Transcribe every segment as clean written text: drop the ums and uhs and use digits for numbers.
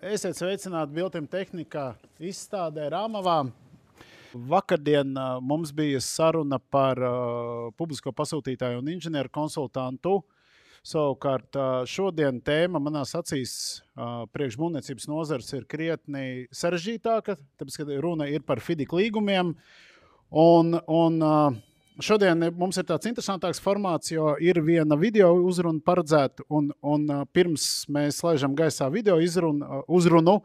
Esiet sveicināti Biltim tehnikā izstādē Rāmavā. Vakardien mums bija saruna par publisko pasūtītāju un inženieru konsultantu. Savukārt šodien tēma manās acīs priekš būvniecības nozars ir krietni sarežģītāka, tāpēc, ka runa ir par FIDIC līgumiem. Šodien mums ir tāds interesantāks formāts, jo ir viena video uzruna paredzēta, un pirms mēs laižam gaisā video uzrunu,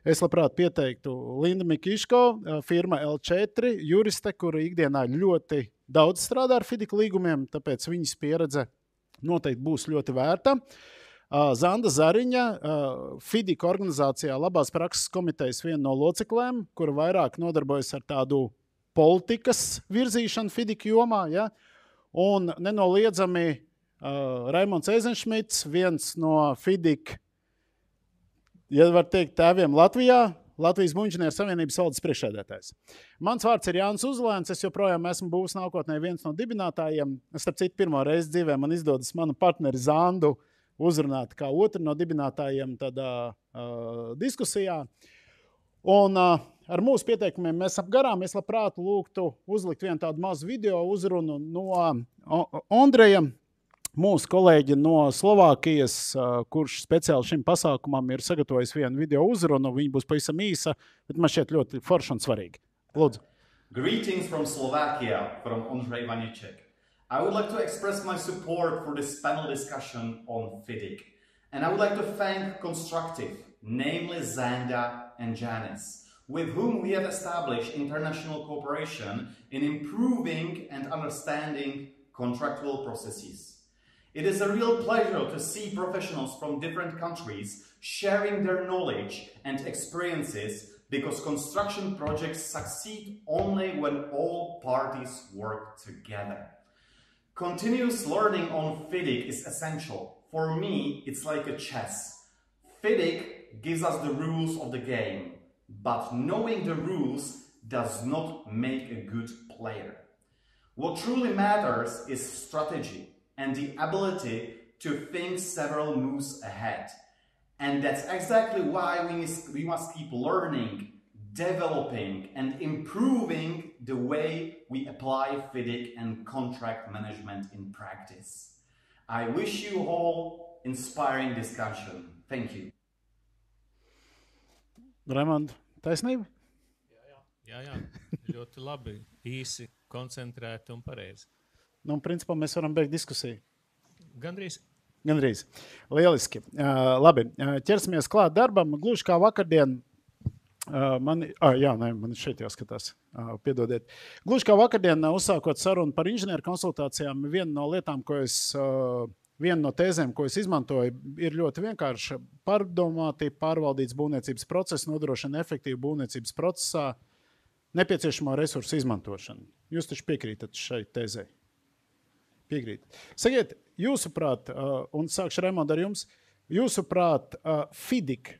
es labprāt pieteiktu Linda Mikiško, firma L4, juriste, kura ikdienā ļoti daudz strādā ar FIDIC līgumiem, tāpēc viņas pieredze noteikti būs ļoti vērta. Zanda Zariņa, FIDIC organizācijā Labās prakses komitejas viena no loceklēm, kura vairāk nodarbojas ar tādu politikas virzīšanu FIDIC jomā, ja? Un nenoliedzami Raimonds Eizenšmits, viens no FIDIC, ja var teikt, tēviem Latvijā, Latvijas Būvinženieru savienības valdes priekšsēdētājs. Mans vārds ir Jānis Uzlēns, es joprojām esmu būs nākotnē viens no dibinātājiem. Starp citu, pirmo reizi dzīvē man izdodas manu partneri Zandu uzrunāt kā otru no dibinātājiem tādā diskusijā. Un ar mūsu pieteikumiem mēs apgarām. Es labprāt lūgtu uzlikt vienu tādu mazu video uzrunu no Ondreja, mūsu kolēģi no Slovākijas, kurš speciāli šim pasākumam ir sagatavojis vienu video uzrunu. Viņa būs pavisam īsa, bet man šķiet ļoti forša un svarīga. Lūdzu. Greetings from Slovakia, from Ondrej Vanicek. I would like to express my support for this panel discussion on FIDIC. And I would like to thank Constructive, namely Zanda and Janice, with whom we have established international cooperation in improving and understanding contractual processes. It is a real pleasure to see professionals from different countries sharing their knowledge and experiences, because construction projects succeed only when all parties work together. Continuous learning on FIDIC is essential. For me, it's like a chess. FIDIC gives us the rules of the game, but knowing the rules does not make a good player. What truly matters is strategy and the ability to think several moves ahead. And that's exactly why we must keep learning, developing and improving the way we apply FIDIC and contract management in practice. I wish you all inspiring discussion. Thank you. Raimond, taisnība? Jā. Ļoti labi, īsi, koncentrēti un pareizi. Nu, principā mēs varam beigt diskusiju. Gandrīz. Lieliski. Labi, ķersimies klāt darbam. Gluži kā vakardien, man šeit jāskatās, piedodiet. Gluži kā vakardien, uzsākot sarunu par inženieru konsultācijām, viena no tēzēm, ko es izmantoju, ir ļoti vienkārša. Pārdomāti, pārvaldīts būvniecības process, nodrošina efektīvu būvniecības procesā nepieciešamo resursu izmantošanu. Jūs taču piekrītat šai tēzei? Piekrīt. Sakiet, jūsuprāt, un sākšu Raimond ar jums, jūsuprāt, FIDIC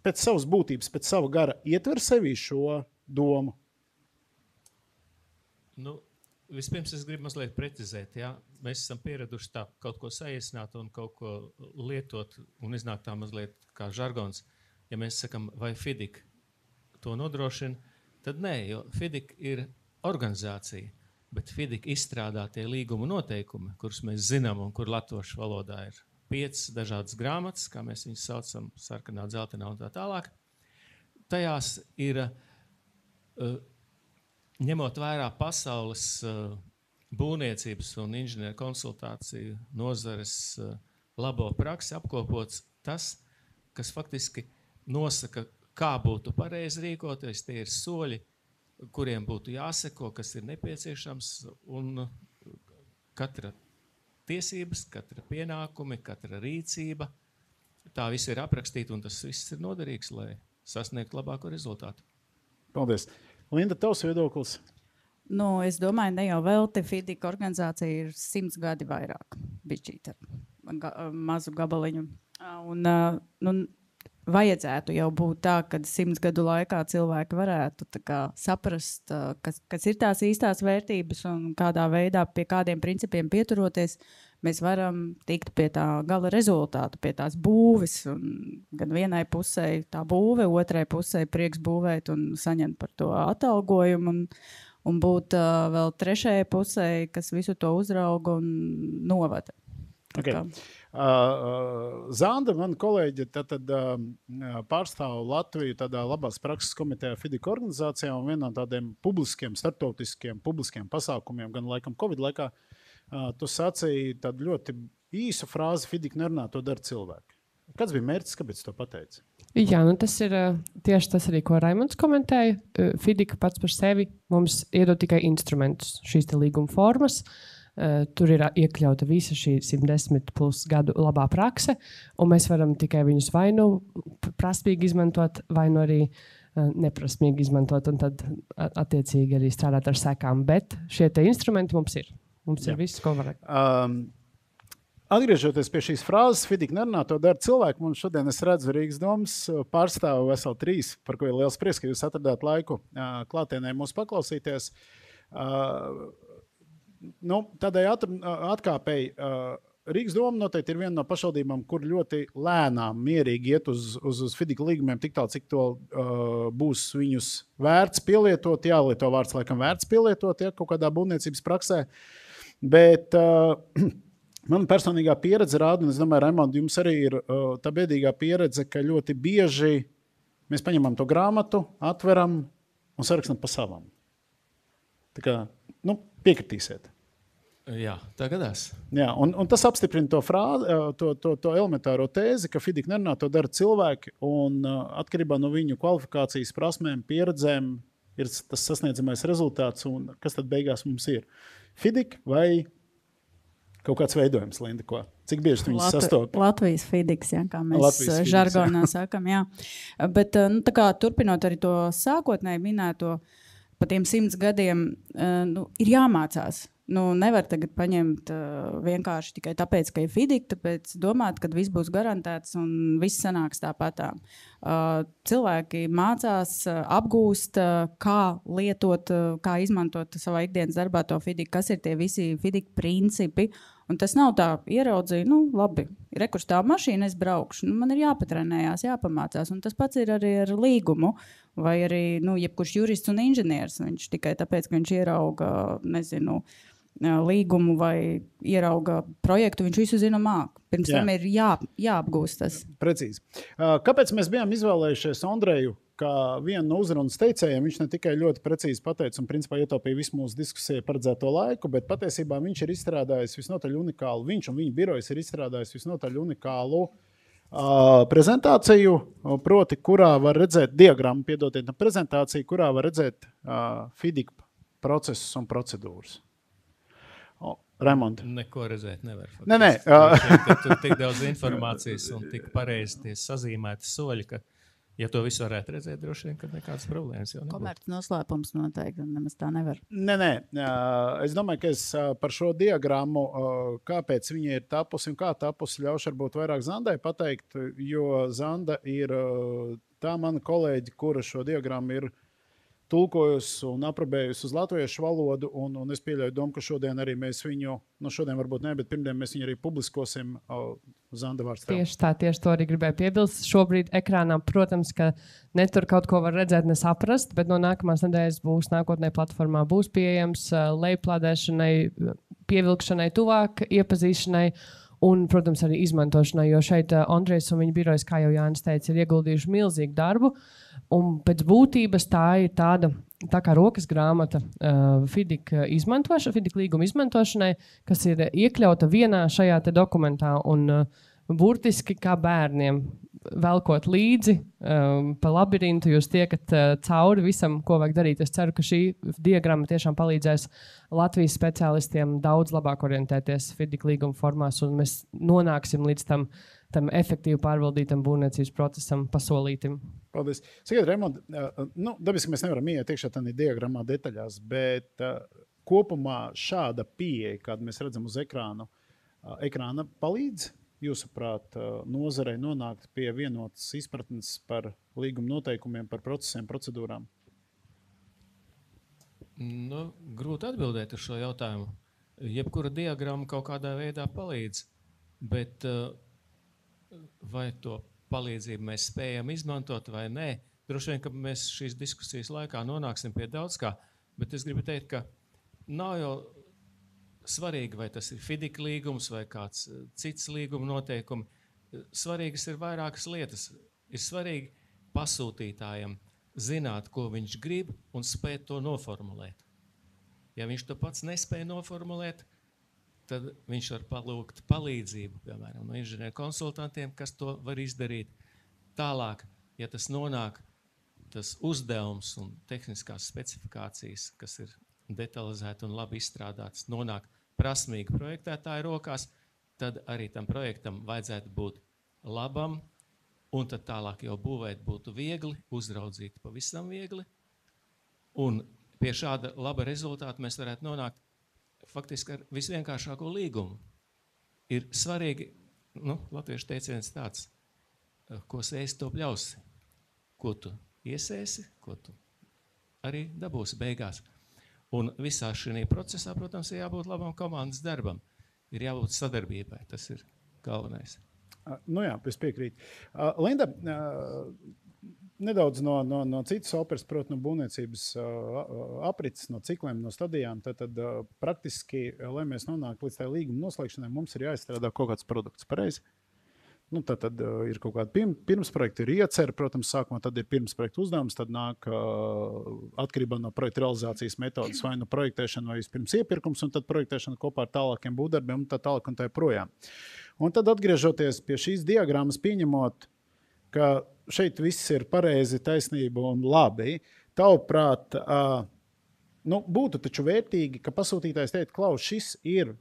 pēc savas būtības, pēc sava gara ietver sevī šo domu? Nu, vispirms es gribu mazliet precizēt, ja? Mēs esam pieraduši tā kaut ko saīsināt un kaut ko lietot un iznāk tā mazliet kā žargons. Ja mēs sakam, vai FIDIC to nodrošina, tad nē, jo FIDIC ir organizācija, bet FIDIC izstrādātie līguma noteikumi, kurus mēs zinām un kur latviešu valodā ir 5 dažādas grāmatas, kā mēs viņus saucam, sarkanā, dzeltenā un tā tālāk. Tajās ir, ņemot vērā pasaules būvniecības un inženieru konsultāciju nozares labo praksi, apkopots tas, kas faktiski nosaka, kā būtu pareizi rīkoties, tie ir soļi, kuriem būtu jāseko, kas ir nepieciešams, un katra tiesības, katra pienākumi, katra rīcība. Tā viss ir aprakstīta, un tas viss ir noderīgs, lai sasniegtu labāko rezultātu. Paldies. Linda, tavs viedoklis? Nu, es domāju, ne jau velti FIDIC organizācija ir 100 gadi vairāk, bišķīt ar mazu gabaliņu. Un vajadzētu jau būt tā, ka 100 gadu laikā cilvēki varētu saprast, kas ir tās īstās vērtības un kādā veidā pie kādiem principiem pieturoties. mēs varam tikt pie tā gala rezultāta, pie tās būves. Gan vienai pusē tā būve, otrai pusē prieks būvēt un saņemt par to atalgojumu. Un būt vēl trešajai pusē, kas visu to uzrauga un novada. Okay. Zanda, man kolēģi, tad pārstāv Latviju tādā labās prakses komitejā FIDIC organizācijā un vienā no tādiem starptautiskiem pasākumiem, gan laikam Covid laikā, tu sacīji tādu ļoti īsu frāzi, FIDIC nerunā, to dara cilvēki. Kāds bija mērķis, kāpēc to pateici? Jā, tas ir tieši tas arī, ko Raimunds komentēja. FIDIC pats par sevi mums iedod tikai instrumentus, šīs te līguma formas. Tur ir iekļauta visa šī 110 plus gadu labā prakse, un mēs varam tikai viņus vai nu prasmīgi izmantot, vai nu arī neprasmīgi izmantot, un tad attiecīgi arī strādāt ar sekām. Bet šie te instrumenti mums ir. Mums ir viss, ko var. Atgriežoties pie šīs frāzes, FIDIC nerunā, to dara cilvēki. Mums šodien es redzu Rīgas domas pārstāvu veseli 3, par ko ir liels prieks, ka jūs atradāt laiku klātienē mūs paklausīties. Tādai atkāpēji Rīgas doma noteikti ir viena no pašvaldībām, kur ļoti lēnām, mierīgi iet uz FIDIC līgumiem tik tālu, cik to būs viņus vērts pielietot. Jālieto vārds laikam vērts pielietot, kaut kādā būvniecības praksē. Bet man personīgā pieredze rāda, un es domāju, Raimond, jums arī ir tā bēdīgā pieredze, ka ļoti bieži mēs paņemam to grāmatu, atveram un sarakstam pa savam. Tā kā, piekritīsiet. Jā, tā gadās. Jā, un tas apstiprina to frāzi, to elementāro tēzi, ka FIDIC nerunā, to dara cilvēki, un atkarībā no viņu kvalifikācijas, prasmēm, pieredzēm ir tas sasniedzamais rezultāts, un kas tad beigās mums ir? FIDIC vai kaut kāds veidojums, Linda, ko? Cik bieži tu viņus sastopi? Latvijas FIDIC, jā, kā mēs žargonā sakam, jā. Bet, tā kā turpinot arī to sākotnēji minēto, pa tiem 100 gadiem ir jāmācās. Nevar tagad paņemt vienkārši tikai tāpēc, ka ir FIDIC, tāpēc domāt, ka viss būs garantēts un viss sanāks tāpatām. Cilvēki mācās, apgūst, kā lietot, kā izmantot savā ikdienas darbā to FIDIC, kas ir tie visi FIDIC principi. Un tas nav tā ieraudzīja, labi, rekurs tā mašīna, es braukšu. Man ir jāpatrenējās, jāpamācās. Un tas pats ir arī ar līgumu. Vai arī, jebkurš jurists un inženieris. Viņš tikai tāpēc, ka viņš ierauga, līgumu vai ierauga projektu, viņš visu zina māk. Pirms tam ir jāapgūst tas. Precīzi. Kāpēc mēs bijām izvēlējušies Andreju kā vienu no uzrunas teicējiem? Viņš ne tikai ļoti precīzi pateica un principā ietaupīja visu mūsu diskusiju paredzēto laiku, bet patiesībā viņš ir izstrādājis visnotaļ unikālu, viņš un viņa birojas ir izstrādājis visnotaļ unikālu prezentāciju, proti, kurā var redzēt diagrammu, prezentāciju, kurā var redzēt FIDIC procesus un procedūras. Raimond. Neko redzēt nevar. Nē. Tur tik daudz informācijas un tik pareizi tie sazīmēti soļi, ka, ja to visu varētu redzēt, droši vien, ka nekādas problēmas jau nebūtu. Komerc noslēpums noteikti, nemaz tā nevar. Nē. Es domāju, ka es par šo diagrammu, kāpēc viņa ir tapusi un kā tapusi, ļaušu varbūt vairāk Zandai pateikt, jo Zanda ir tā mana kolēģi, kura šo diagrammu ir tulkojusi un aprobējusi uz latviešu valodu, un es pieļauju domu, ka šodien arī mēs viņu, šodien varbūt ne, bet pirmdien mēs viņu arī publiskosim Zanda vārds tev. Tieši to arī gribēju piebilst. Šobrīd ekrānā, protams, ka ne tur kaut ko var redzēt, nesaprast, bet no nākamās nedēļas būs nākotnē platformā, būs pieejams lejuplādēšanai, pievilkšanai tuvāk, iepazīšanai un, protams, arī izmantošanai, jo šeit Andrejs un viņa birojas, kā jau Jānis teica, ir ieguldījuši milzīgu darbu. Un pēc būtības tā ir tā kā rokas grāmata FIDIC līguma izmantošanai, kas ir iekļauta vienā šajā te dokumentā un burtiski kā bērniem velkot līdzi pa labirintu, jūs tiekat cauri visam, ko vajag darīt. Es ceru, ka šī diagramma tiešām palīdzēs Latvijas speciālistiem daudz labāk orientēties FIDIC līguma formās, un mēs nonāksim līdz tam efektīvi pārvaldītam būvniecības procesam pasolītim. Paldies. Sakiet, Raimond, dabiski mēs nevaram iet iekšā tādā diagrammā detaļās, bet kopumā šāda pieeja, kādu mēs redzam uz ekrāna palīdz, jūsuprāt, nozarei nonākt pie vienotas izpratnes par līguma noteikumiem, par procesiem, procedūrām? Grūti atbildēt uz šo jautājumu. jebkura diagramma kaut kādā veidā palīdz, bet vai to palīdzību mēs spējam izmantot vai nē, droši vien, ka mēs šīs diskusijas laikā nonāksim pie daudz kā, bet es gribu teikt, ka nav jau svarīgi, vai tas ir FIDIC līgums vai kāds cits līguma noteikumi. Svarīgas ir vairākas lietas. Ir svarīgi pasūtītājam zināt, ko viņš grib un spēt to noformulēt. Ja viņš to pats nespēja noformulēt, tad viņš var palūgt palīdzību, piemēram, no inženieru konsultantiem, kas to var izdarīt. Tālāk, ja tas nonāk, tas uzdevums un tehniskās specifikācijas, kas ir detalizēti un labi izstrādātas, nonāk prasmīgi projektētāju rokās, tad arī tam projektam vajadzētu būt labam, un tad tālāk jau būvēt būtu viegli, uzraudzīt pavisam viegli. Un pie šāda laba rezultāta mēs varētu nonākt faktiski ar visvienkāršāko līgumu. Ir svarīgi, latviešu teiciens tāds, ko sēsi, to pļausi. Ko tu iesēsi, ko tu arī dabūsi beigās. Un visā šī procesā, protams, ir jābūt labam komandas darbam. Ir jābūt sadarbībai, tas ir galvenais. Nu jā, es piekrītu. Linda, nedaudz no citas operas, proti, no būvniecības aprits, no cikliem, no stadijām, tad praktiski, lai mēs nonāktu līdz tā līguma noslēgšanai, mums ir jāizstrādā kaut kāds produkts, pareizi? Tad ir kaut kāda pirmsprojekta, ir iecer, protams, sākumā tad ir pirmsprojekta uzdevums, tad nāk atkarībā no projekta realizācijas metodas, vai no projektēšana, vai vispirms iepirkums, un tad projektēšana kopā ar tālākiem būvdarbiem, un tā tālāk un tā projām. Un tad atgriežoties pie šīs diagrammas, pieņemot, ka šeit viss ir pareizi, taisnība un labi, tavuprāt, būtu taču vērtīgi, ka pasūtītājs teikt, Klaus, šis ir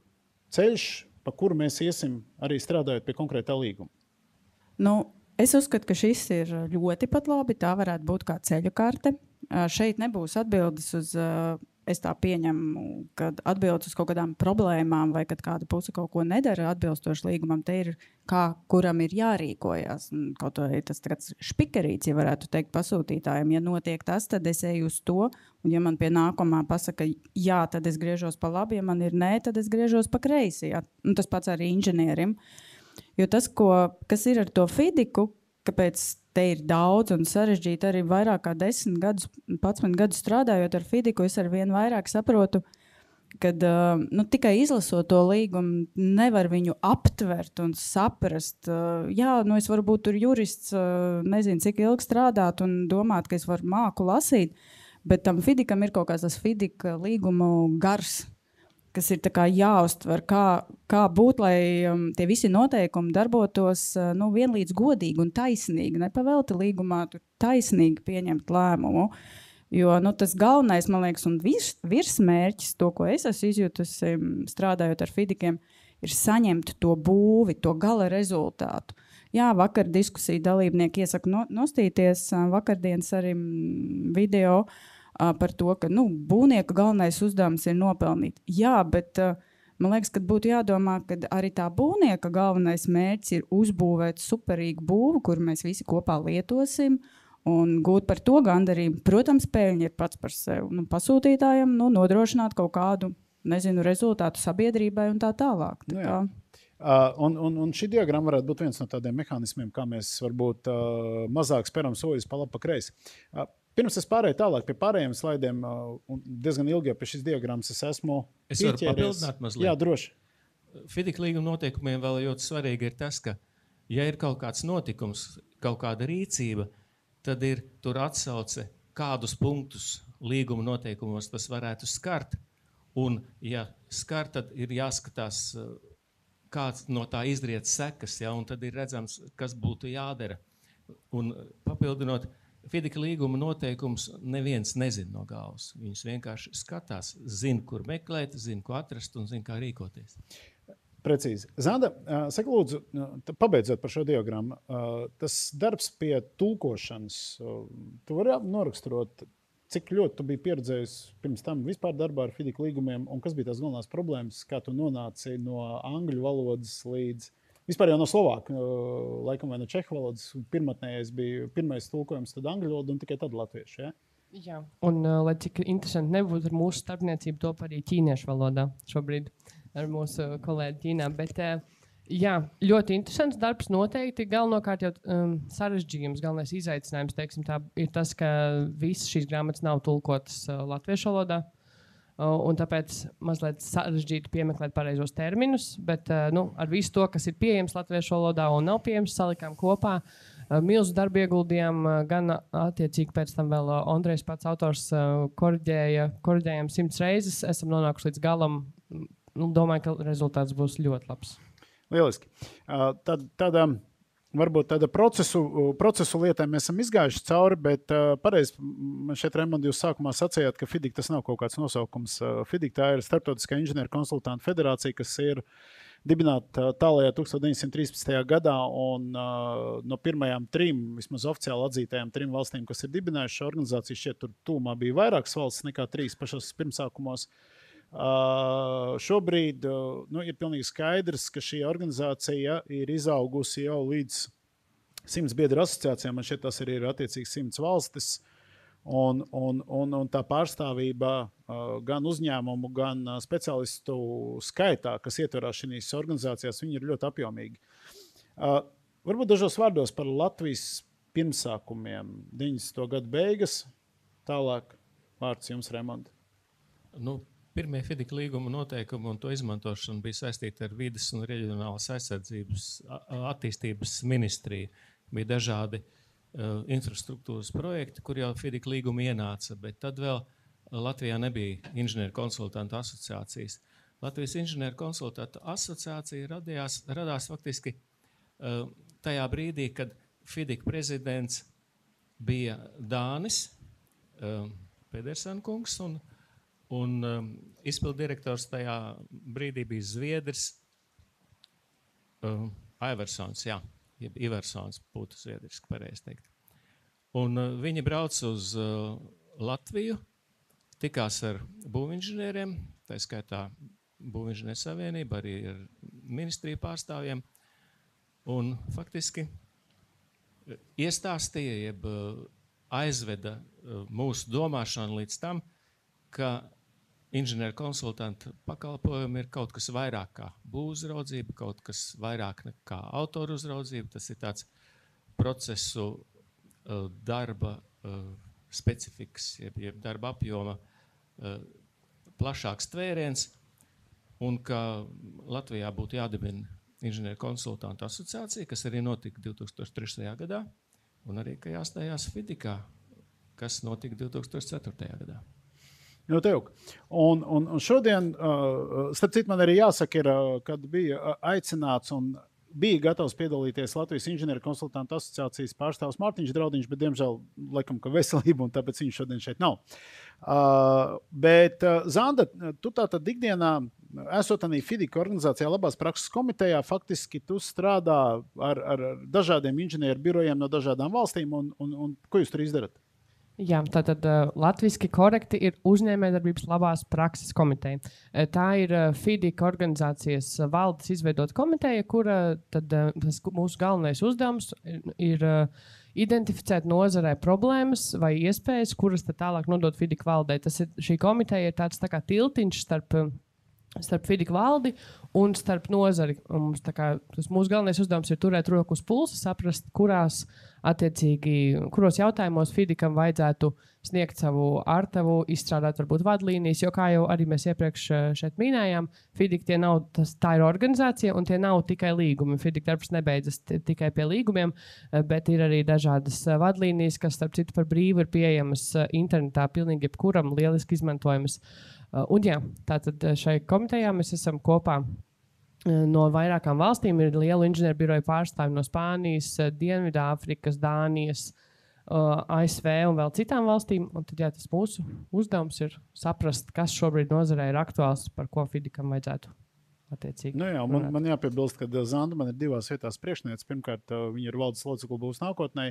ceļš, pa kuru mēs iesim arī strādājot pie konkrētā līguma. Es uzskatu, ka šis ir ļoti pat labi. Tā varētu būt kā ceļu karte. Šeit nebūs atbildes uz, es tā pieņemu, kad atbildes uz kaut kādām problēmām vai kad kāda puse kaut ko nedara atbilstoši līgumam. Te ir kā, kuram ir jārīkojas. Kaut vai tas tāds špikerīts, ja varētu teikt pasūtītājiem. Ja notiek tas, tad es eju uz to. Un ja man pie nākamā pasaka, jā, tad es griežos pa labi. Ja man ir nē, tad es griežos pa kreisi. Jā. Un tas pats arī inženierim. Jo tas, kas ir ar to FIDICu, kāpēc te ir daudz un sarežģīti arī vairāk kā 11 gadus strādājot ar FIDICu, es arvien vairāk saprotu, kad tikai izlasot to līgumu, nevar viņu aptvert un saprast. Jā, es varu būt tur jurists, nezinu, cik ilgi strādāt un domāt, ka es varu māku lasīt, bet tam FIDICam ir kaut kāds tas FIDIC līgumu gars, kas ir tā kā jāuztver, kā būt, lai tie visi noteikumi darbotos vienlīdz godīgi un taisnīgi. Nepavelti līgumā tur taisnīgi pieņemt lēmumu. Jo tas galvenais, man liekas, un virsmērķis, to, ko es esmu izjutusi strādājot ar FIDICiem, ir saņemt to būvi, to gala rezultātu. Jā, vakar diskusija dalībnieki iesaka nostīties, vakardienas arī video par to, ka būvnieka galvenais uzdevums ir nopelnīt. Jā, bet man liekas, ka būtu jādomā, ka arī tā būvnieka galvenais mērķis ir uzbūvēt superīgu būvu, kuru mēs visi kopā lietosim un gūt par to gandarījumu. Protams, peļņa ir pats par sevi. Pasūtītājiem nodrošināt kaut kādu, rezultātu sabiedrībai un tā tālāk. Un šī diagramma varētu būt viens no tādiem mehānismiem, kā mēs varbūt mazāk speram soļus pa labi pa kreisi. Pirms es pārēju tālāk pie pārējiem slaidiem, un diezgan ilgi pie šīs diagrammas es esmu pieķēries. Es varu papildināt mazliet? Jā, droši. FIDIC līguma noteikumiem vēl ļoti svarīgi ir tas, ka, ja ir kaut kāds notikums, kaut kāda rīcība, tad ir tur atsauce, kādus punktus līguma noteikumos tas varētu skart. Un, ja skart, tad ir jāskatās, kāds no tā izriet sekas, ja, un tad ir redzams, kas būtu jādara. Un papildinot, FIDIC līguma noteikums neviens nezina no galvas. Viņus vienkārši skatās, zina, kur meklēt, zina, ko atrast un zina, kā rīkoties. Precīzi. Zanda, saka lūdzu, pabeidzot par šo diagrammu, tas darbs pie tulkošanas, tu vari noraksturot, cik ļoti tu biji pieredzējis pirms tam vispār darbā ar FIDIC līgumiem, un kas bija tās galvenās problēmas, kā tu nonāci no angļu valodas līdz vispār jau no slovāku, laikam vai no čehu valodas. Pirmatnējais bija pirmais tulkojums, tad angļu valoda un tikai tad latviešu. Ja? Jā, un lai cik interesanti nebūtu, ar mūsu starpniecību top arī ķīniešu valodā šobrīd ar mūsu kolēģi Ķīnā. Bet, jā, ļoti interesants darbs noteikti. Galvenokārt jau sarežģījums, galvenais izaicinājums, teiksim, tā, ir tas, ka visas šīs grāmatas nav tulkotas latviešu valodā. Un tāpēc mazliet sarežģīti piemeklēt pareizos terminus, bet ar visu to, kas ir pieejams latviešu valodā un nav pieejams, salikām kopā. Milzu darbu ieguldījām, gan attiecīgi pēc tam vēl Andrejs pats autors koriģējām 100 reizes. Esam nonākuši līdz galam. Domāju, ka rezultāts būs ļoti labs. Lieliski. Varbūt tāda procesu lietām mēs esam izgājuši cauri, bet pareizi, man šeit, Raimond, jūs sākumā sacījāt, ka FIDIC tas nav kaut kāds nosaukums. FIDIC tā ir Starptautiskā inženieru konsultantu federācija, kas ir dibināta tālajā 1913. gadā, un no pirmajām 3, vismaz oficiāli atzītajām 3 valstīm, kas ir dibinājušas organizācijas, šeit tur tūmā bija vairākas valsts nekā 3 pašos pirmsākumos. Šobrīd ir pilnīgi skaidrs, ka šī organizācija ir izaugusi jau līdz 100 biedru asociācijām, man šeit tas ir attiecīgi 100 valstis, un tā pārstāvība gan uzņēmumu, gan speciālistu skaitā, kas ietverās šīs organizācijās, viņi ir ļoti apjomīgi. Varbūt dažos vārdos par Latvijas pirmsākumiem. 90. gadu beigas, tālāk vārds jums, Raimond. Pirmie FIDIC līguma noteikumi un to izmantošana bija saistīti ar vides un reģionālas aizsardzības attīstības ministriju. Bija dažādi infrastruktūras projekti, kur jau FIDIC līguma ienāca, bet tad vēl Latvijā nebija inženieru konsultantu asociācijas. Latvijas inženieru konsultantu asociācija radās faktiski tajā brīdī, kad FIDIC prezidents bija Dānis, Pedersen kungs, un izpildirektors tajā brīdī bija Zviedrs Iversons, Iversons būtu zviedriski pareizi teikt. Un viņi brauc uz Latviju, tikās ar būvinženieriem, tā skaitā Būvinženieru savienība, arī ar ministriju pārstāvjiem, un faktiski iestāstīja, jeb aizveda mūsu domāšanu līdz tam, ka inženieru konsultantu pakalpojumi ir kaut kas vairāk kā būvuzraudzība, kaut kas vairāk nekā autoru uzraudzība. Tas ir tāds procesu darba specifiks, jeb darba apjoma plašāks tvēriens, un ka Latvijā būtu jādibina inženieru konsultantu asociācija, kas arī notika 2003. gadā, un arī, ka jāstājās FIDICā, kas notika 2004. gadā. Ļoti jauki. Un šodien, starp citu, man arī jāsaka, kad bija aicināts un bija gatavs piedalīties Latvijas inženieru konsultantu asociācijas pārstāvs Mārtiņš Draudiņš, bet, diemžēl, laikam, ka veselība, un tāpēc viņš šodien šeit nav. Bet, Zanda, tu tātad ikdienā, esot arī FIDIC organizācijā Labās prakses komitejā, faktiski tu strādā ar dažādiem inženieru birojiem no dažādām valstīm, un ko jūs tur izdarat? Jā, tātad latviski korekti ir uzņēmējdarbības labās prakses komiteja. Tā ir FIDIC organizācijas valdes izveidota komiteja, kura tad mūsu galvenais uzdevums ir identificēt nozarē problēmas vai iespējas, kuras tad tālāk nodot FIDIC valdē. Šī komiteja ir tāds tā kā tiltiņš starp FIDIC valdi un starp nozari. Mūsu galvenais uzdevums ir turēt roku uz pulsa, saprast, kuros jautājumos FIDICam vajadzētu sniegt savu ārtavu, izstrādāt varbūt vadlīnijas, jo kā jau arī mēs iepriekš šeit minējām, FIDIC tā ir organizācija un tie nav tikai līgumi. FIDIC darbs nebeidzas tikai pie līgumiem, bet ir arī dažādas vadlīnijas, kas starp citu par brīvu ir pieejamas internetā pilnīgi jebkuram, lieliski izmantojamas. Un jā, tātad šai komitejā mēs esam kopā no vairākām valstīm. Ir lielu inženieru biroju pārstāvi no Spānijas, Dienvidāfrikas, Dānijas, ASV un vēl citām valstīm. Un tad jā, tas mūsu uzdevums ir saprast, kas šobrīd nozarē ir aktuāls, par ko FIDICam vajadzētu attiecīgi. Man jāpiebilst, ka Zanda man ir divās vietās priekšniece. Pirmkārt, viņa ir valdes locekle būs nākotnē,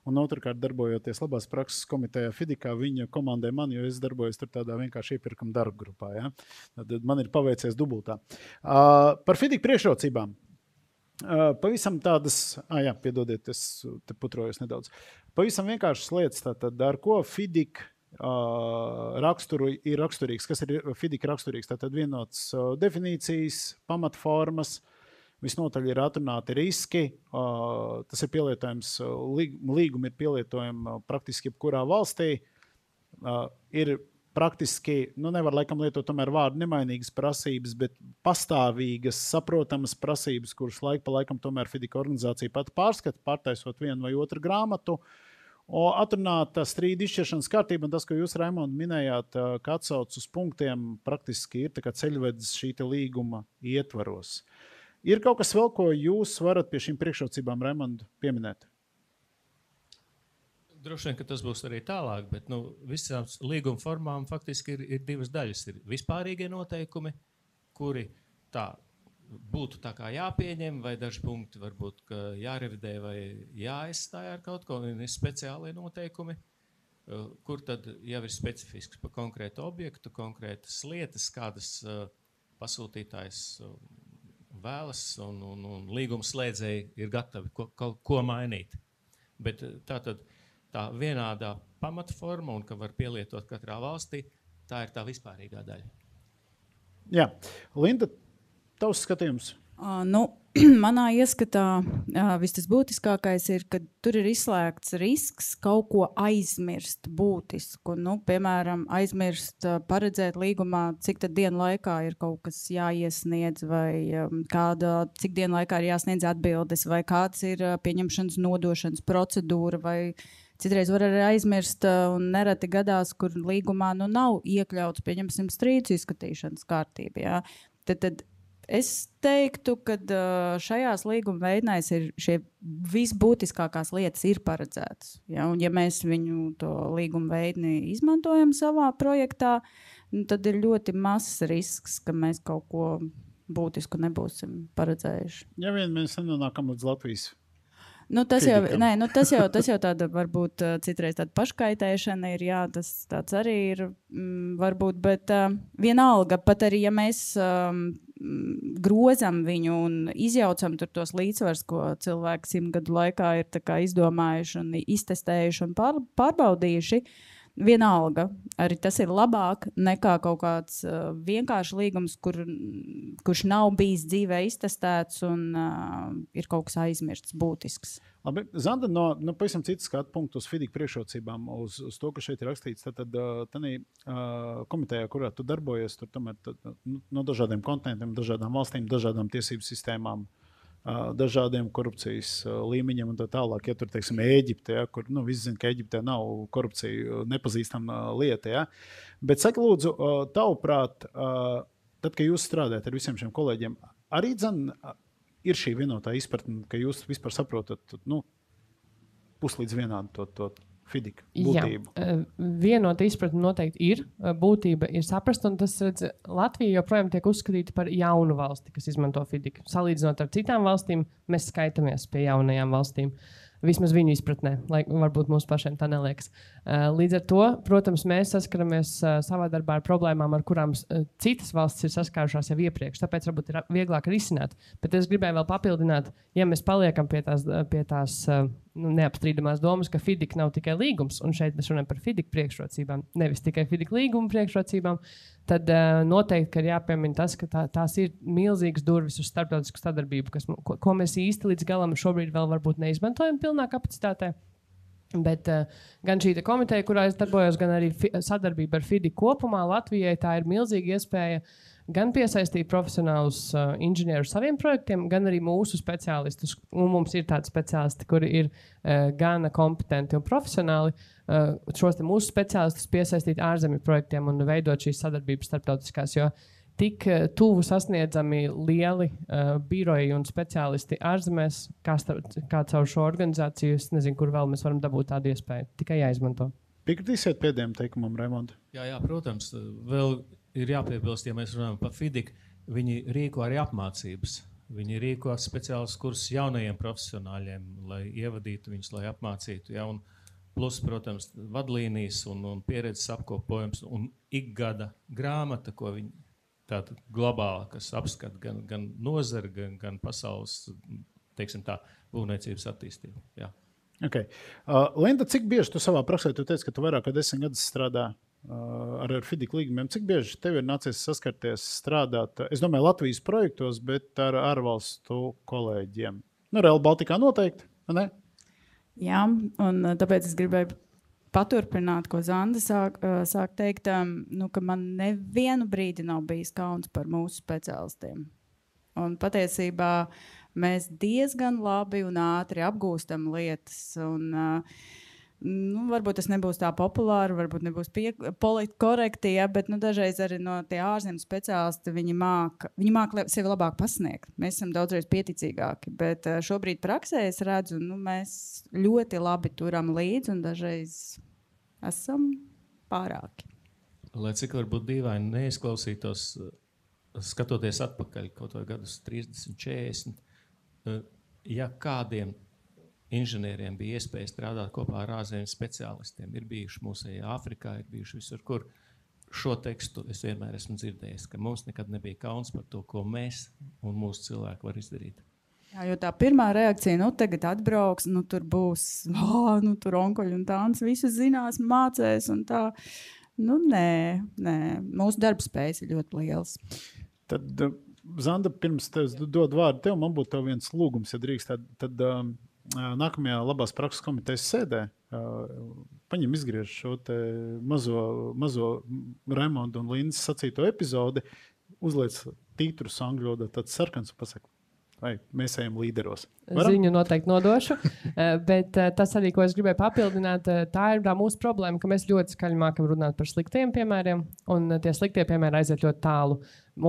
un otrkārt, darbojoties Labās prakses komitejā FIDICā, viņa komandē man, jo es darbojos tur tādā vienkārši iepirkuma darba grupā. Ja? Tad man ir paveicies dubultā. Par FIDIC priekšrocībām. Pavisam tādas, piedodiet, es te putrojos nedaudz. Pavisam vienkāršas lietas, tātad, ar ko FIDIC raksturu ir raksturīgs. Kas ir FIDIC raksturīgs? Tātad vienots definīcijas, pamatformas, visnotaļ ir atrunāti riski. Tas ir pielietojams, līgumi ir pielietojami praktiski jebkurā valstī. Ir praktiski, nevar laikam lietot tomēr vārdu nemainīgas prasības, bet pastāvīgas, saprotamas prasības, kuras laika pa laikam tomēr FIDIC organizācija pati pārskata, pārtaisot vienu vai otru grāmatu. Atrunāta strīdu izšķiršanas kārtība, un tas, ko jūs, Raimond, minējāt, ka atsauc uz punktiem, praktiski ir tā kā ceļvedis šī līguma ietvaros. Ir kaut kas vēl, ko jūs varat pie šīm priekšrocībām, Raimond, pieminēt? Droši vien, ka tas būs arī tālāk, bet visām līguma formām faktiski ir divas daļas. Ir vispārīgie noteikumi, kuri būtu tā kā jāpieņem, vai daži punkti varbūt jārevidē vai jāaizstāj ar kaut ko, un ir speciālie noteikumi, kur tad jau ir specifisks par konkrētu objektu, konkrētas lietas, kādas pasūtītājs vēlas, un līguma slēdzēji ir gatavi ko mainīt. Bet tā vienādā pamatforma, un ka var pielietot katrā valstī, tā ir tā vispārīgā daļa. Jā. Linda, tavs skatījums? Manā ieskatā viss būtiskākais ir, ka tur ir izslēgts risks kaut ko aizmirst būtisku. Piemēram, aizmirst paredzēt līgumā, cik tad dienu laikā ir kaut kas jāiesniedz, vai cik dienu laikā ir jāsniedz atbildes, vai kāds ir pieņemšanas nodošanas procedūra, vai citreiz var arī aizmirst, un nereti gadās, kur līgumā nav iekļauts, pieņemsim, strīdus izskatīšanas kārtība. Ja? Tad es teiktu, ka šajās līguma veidnēs ir šie visbūtiskākās lietas ir paredzētas. Ja? Un ja mēs viņu to līguma veidni izmantojam savā projektā, tad ir ļoti mazs risks, ka mēs kaut ko būtisku nebūsim paredzējuši. Ja vien mēs nenonākam līdz Latvijas tas jau tāda varbūt citreiz tāda paškaitēšana ir, jā, tas tāds arī ir varbūt, bet vienalga, pat arī, ja mēs grozam viņu un izjaucam tur tos līdzsvars, ko cilvēki 100 gadu laikā ir tā kā izdomājuši un iztestējuši un pārbaudījuši, vienalga, arī tas ir labāk nekā kaut kāds vienkārši līgums, kurš nav bijis dzīvē iztestēts un ir kaut kas aizmirsts būtisks. Labi, Zanda, no pavisam citas skatu punktu uz FIDIC priekšrocībām, uz to, kas šeit ir rakstīts, tad tanī komitejā, kurā tu darbojies, tur tomēr no dažādiem kontinentiem, dažādām valstīm, dažādām tiesību sistēmām, dažādiem korupcijas līmeņiem un tā tālāk. Ja tur, teiksim, Ēģipte, ja, kur visi zina, ka Ēģiptē nav korupcija nepazīstama lieta. Ja. Bet saka, lūdzu, tavuprāt, tad, kad jūs strādājat ar visiem šiem kolēģiem, arī ir šī vienotā izpratne, ka jūs vispār saprotat puslīdz vienādu to FIDIC būtību? Jā, vienota izpratne noteikti ir. Būtība ir saprast, un tas, redz, Latvija joprojām tiek uzskatīta par jaunu valsti, kas izmanto FIDIC. Salīdzinot ar citām valstīm, mēs skaitamies pie jaunajām valstīm. Vismaz viņu izpratnē, lai varbūt mums pašiem tā neliekas. Līdz ar to, protams, mēs saskaramies savā darbā ar problēmām, ar kurām citas valstis ir saskārušās jau iepriekš. Tāpēc varbūt ir vieglāk risināt. Bet es gribēju vēl papildināt, ja mēs paliekam pie tās neapstrīdamās domas, ka FIDIC nav tikai līgums, un šeit mēs runājam par FIDIC priekšrocībām, nevis tikai FIDIC līguma priekšrocībām, tad noteikti, ka ir jāpiemina tas, ka tās ir milzīgas durvis uz starptautisku sadarbību, ko mēs īsti līdz galam šobrīd vēl varbūt neizmantojam pilnā kapacitātē. Bet gan šī komiteja, kurā es darbojos, gan arī sadarbība ar FIDIC kopumā Latvijai, tā ir milzīga iespēja gan piesaistīt profesionālus inženierus saviem projektiem, gan arī mūsu speciālistus. Un mums ir tādi speciālisti, kuri ir gana kompetenti un profesionāli. Šos mūsu speciālistus piesaistīt ārzemju projektiem un veidot šīs sadarbības starptautiskās, jo tik tuvu sasniedzami lieli biroji un speciālisti ārzemēs, kā caur šo organizāciju. Es nezinu, kur vēl mēs varam dabūt tādu iespēju. Tikai jāizmanto. Piekritīsiet pēdējiem teikumam, Raimond? Jā, protams. Vēl ir jāpiebilst, ja mēs runājam par FIDIC, viņi rīko arī apmācības. Viņi rīko speciālus kursus jaunajiem profesionāļiem, lai ievadītu viņus, lai apmācītu. Ja? Un plus, protams, vadlīnijas un pieredzes apkopojums un ikgada grāmata, ko viņi tātad globāli, kas apskata gan nozari, gan pasaules, teiksim tā, būvniecības attīstību. Jā. Okay. Linda, cik bieži tu savā praksē, tu teici, ka tu vairāk kā 10 gadus strādā ar FIDIC līgumiem, cik bieži tev ir nācies saskarties strādāt, es domāju, Latvijas projektos, bet ar ārvalstu kolēģiem? Nu, Rail Baltikā noteikti, ne? Jā, un tāpēc es gribēju paturpināt, ko Zanda sāk teikt, ka man nevienu brīdi nav bijis kauns par mūsu speciālistiem. Un patiesībā mēs diezgan labi un ātri apgūstam lietas. Un, varbūt tas nebūs tā populāri, varbūt nebūs politkorekti, ja, bet dažreiz arī no tie ārzemju speciālisti viņi māk sevi labāk pasniegt. Mēs esam daudzreiz pieticīgāki, bet šobrīd praksē es redzu, mēs ļoti labi turam līdzi un dažreiz esam pārāki. Lai cik varbūt dīvaini neizklausītos, skatoties atpakaļ kaut vai gadus 30, 40, ja kādiem inženieriem bija iespēja strādāt kopā ar ārzemju speciālistiem, ir bijuši mūsējā Āfrikā, ir bijuši visur, kur šo tekstu es vienmēr esmu dzirdējis, ka mums nekad nebija kauns par to, ko mēs un mūsu cilvēki var izdarīt. Jā, jo tā pirmā reakcija, tagad atbrauks, tur būs, tur onkoļi un tāns, visu zinās, mācēs un tā. Nē, mūsu darbspējas ir ļoti liels. Tad, Zanda, pirms tev dod vārdu tev, man būtu tev viens lūgums, ja drīkst, tad nākamajā labās prakses komitejas sēdē paņem izgriež šo te mazo Raimonda un Lindas sacīto epizodi, uzliec tītrus angļu valodā, tāds sarkans un pasaka, vai mēs ejam līderos. Varam? Ziņu noteikti nodošu, bet tas arī, ko es gribēju papildināt, tā ir tā mūsu problēma, ka mēs ļoti skaļi mākam runāt par sliktiem piemēriem, un tie sliktie piemēri aiziet ļoti tālu.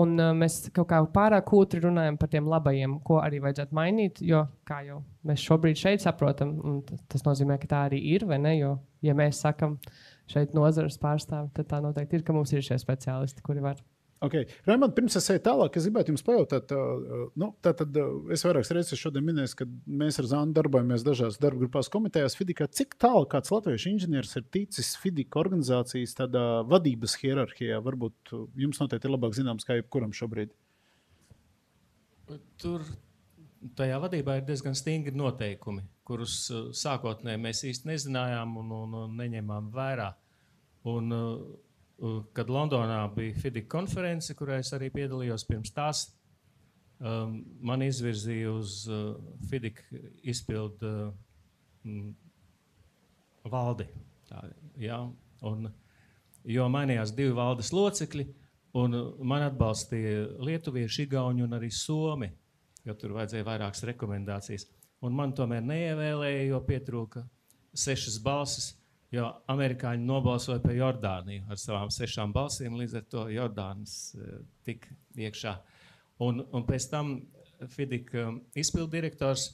Un mēs kaut kā pārāk kūtri runājam par tiem labajiem, ko arī vajadzētu mainīt, jo, kā jau mēs šobrīd šeit saprotam, un tas nozīmē, ka tā arī ir, vai ne, jo, ja mēs sakam šeit nozares pārstāvi, tad tā noteikti ir, ka mums ir šie speciālisti, kuri var. Okay. Raimond, pirms es eju tālāk, es gribētu jums pajautāt, tātad es vairākas reizes šodien minēju, ka mēs ar Zandu darbojamies dažās darba grupās komitejās FIDICā. Cik tālu kāds latviešu inženieris ir ticis FIDIC organizācijas tādā vadības hierarhijā? Varbūt jums noteikti ir labāk zināms, kā jebkuram šobrīd. Tur tajā vadībā ir diezgan stingri noteikumi, kurus sākotnēji mēs īsti nezinājām un neņēmām vērā. Un, kad Londonā bija FIDIC konference, kurā es arī piedalījos pirms tās, man izvirzīja uz FIDIC izpildu valdi. Tā, ja? Jo mainījās 2 valdes locekļi, un man atbalstīja lietuvieši, igauņi un arī somi, jo tur vajadzēja vairākas rekomendācijas. Un man tomēr neievēlēja, jo pietrūka 6 balsis, jo amerikāņi nobalsoja par Jordāniju ar savām 6 balsīm, līdz ar to Jordānas tik iekšā. Un pēc tam FIDIC izpilddirektors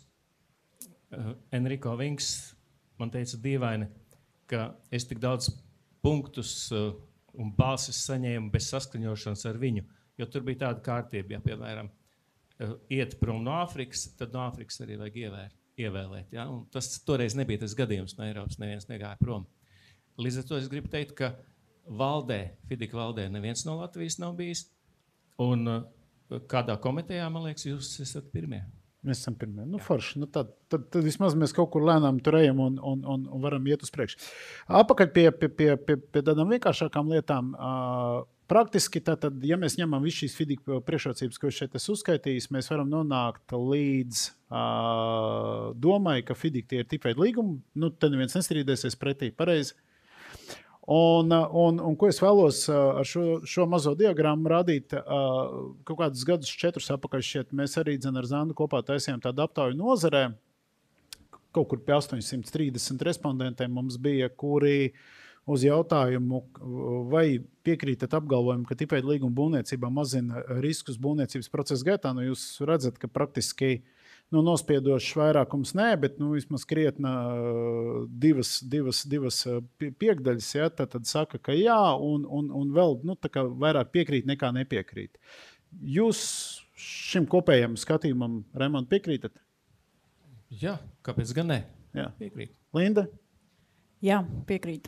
Enrico Vinks man teica dīvaini, ka es tik daudz punktus un balsis saņēmu bez saskaņošanas ar viņu, jo tur bija tāda kārtība, ja, piemēram, iet prom no Āfrikas, tad no Āfrikas arī vajag ievēlēt. Ja? Un tas toreiz nebija tas gadījums no Eiropas, neviens negāja prom. Līdz ar to es gribu teikt, ka FIDIC valdē neviens no Latvijas nav bijis, un kādā komitejā, man liekas, jūs esat pirmie. Mēs esam pirmie. Forši. Tad vismaz mēs kaut kur lēnām tur ejam un varam iet uz priekšu. Apakaļ pie tādām vienkāršākām lietām. Praktiski, tātad, ja mēs ņemam visu šīs FIDIC priekšrocības, ko šeit es uzskaitījis, mēs varam nonākt līdz domai, ka FIDIC tie ir tipveidi līgumi. Te neviens nestrīdēsies pretī pareizi. Un ko es vēlos ar šo mazo diagrammu rādīt, kaut kādus gadus 4 apakaļ šķiet, mēs arī ar Zandu kopā taisījām tādu aptauju nozarē. Kaut kur pie 830 respondentiem mums bija, kuri uz jautājumu, vai piekrītat apgalvojumu, ka tipveida līguma būvniecībā mazina riskus būvniecības procesa gaitā. Jūs redzat, ka praktiski nospiedošs vairākums nē, bet vismaz krietna divas piekdaļas, ja, tad saka, ka jā, un vēl tā kā vairāk piekrīt nekā nepiekrīt. Jūs šim kopējam skatījumam, Raimond, piekrītat? Jā, kāpēc gan ne? Jā. Piekrīt. Linda? Jā, piekrīt.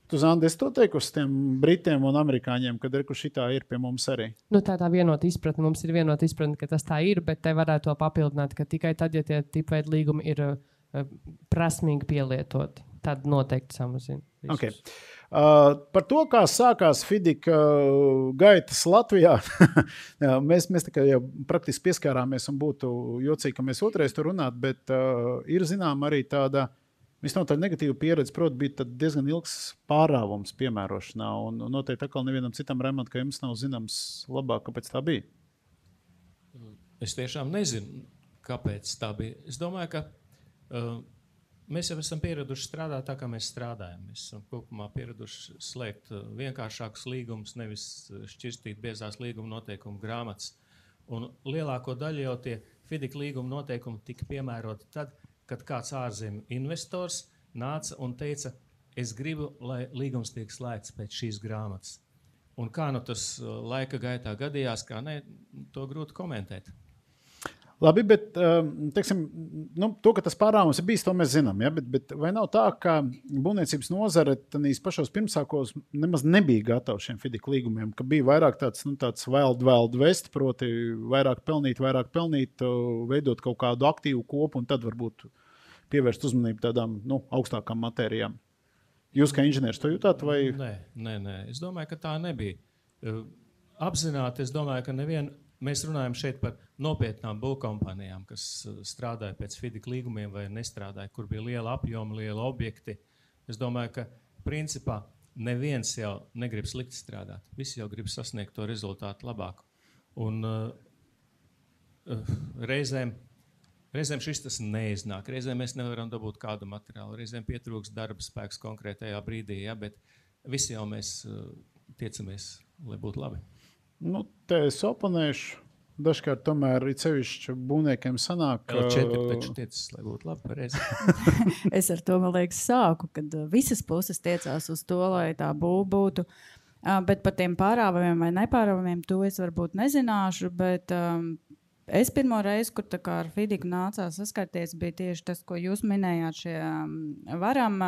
Tu, Zanda, es to teiktu uz tiem Britiem un Amerikāņiem, kad šitā ir pie mums arī. Tā vienota izpratne. Mums ir vienota izpratne, ka tas tā ir, bet te varētu to papildināt, ka tikai tad, ja tie tipveidi līgumi ir prasmīgi pielietot. Tad noteikti samazina riskus. Okay. Par to, kā sākās FIDIC gaitas Latvijā, mēs tikai jau praktiski pieskārāmies un būtu jocīgi, ka mēs otrais tur runāt, bet ir zinām arī tāda visnotaļ negatīva pieredze, proti bija diezgan ilgs pārāvums piemērošanā, un noteikti atkal nevienam citam, Raimond, ka jums nav zināms labāk, kāpēc tā bija. Es tiešām nezinu, kāpēc tā bija. Es domāju, ka mēs jau esam pieraduši strādāt tā, kā mēs strādājam. Mēs esam kopumā pieraduši slēgt vienkāršākus līgumus, nevis šķirstīt biezās līguma noteikumu grāmatas. Un lielāko daļu jau tie FIDIC līguma noteikumi tika piemēroti tad, kad kāds ārzemju investors nāca un teica, es gribu, lai līgums tiek slēgts pēc šīs grāmatas. Un kā nu tas laika gaitā gadījās, kā ne, to grūti komentēt. Labi, bet teiksim, to, ka tas pārāvums ir bijis, to mēs zinām. Ja? Bet vai nav tā, ka būvniecības nozare tādīs pašos pirmsākos nemaz nebija gatava šiem FIDIC līgumiem, ka bija vairāk tāds wild west, proti vairāk pelnīt, veidot kaut kādu aktīvu kopu un tad varbūt pievērst uzmanību tādām augstākām matērijām? Jūs kā inženieris to jūtāt? Vai? Nē. Es domāju, ka tā nebija. Apzināti, es domāju, ka mēs runājam šeit par nopietnām būvkompānijām, kas strādāja pēc FIDIC līgumiem vai nestrādāja, kur bija liela apjoma, liela objekti. Es domāju, ka principā neviens jau negrib slikti strādāt. Visi jau grib sasniegt to rezultātu labāku. Un reizēm šis tas neiznāk. Reizēm mēs nevaram dabūt kādu materiālu. Reizēm pietrūks darba spēks konkrētajā brīdī, ja, bet visi jau mēs tiecamies, lai būtu labi. Te es oponēšu. Dažkārt tomēr ir sevišķi būvniekiem sanāk. L4 taču tiecas, lai būtu labi pareizi. Es ar to, man liekas, sāku, kad visas puses tiecās uz to, lai tā būtu. Bet par tiem pārāvumiem vai nepārāvumiem to es varbūt nezināšu, bet es pirmo reizi, kur ar FIDIC nācās saskarties, bija tieši tas, ko jūs minējāt, šie varam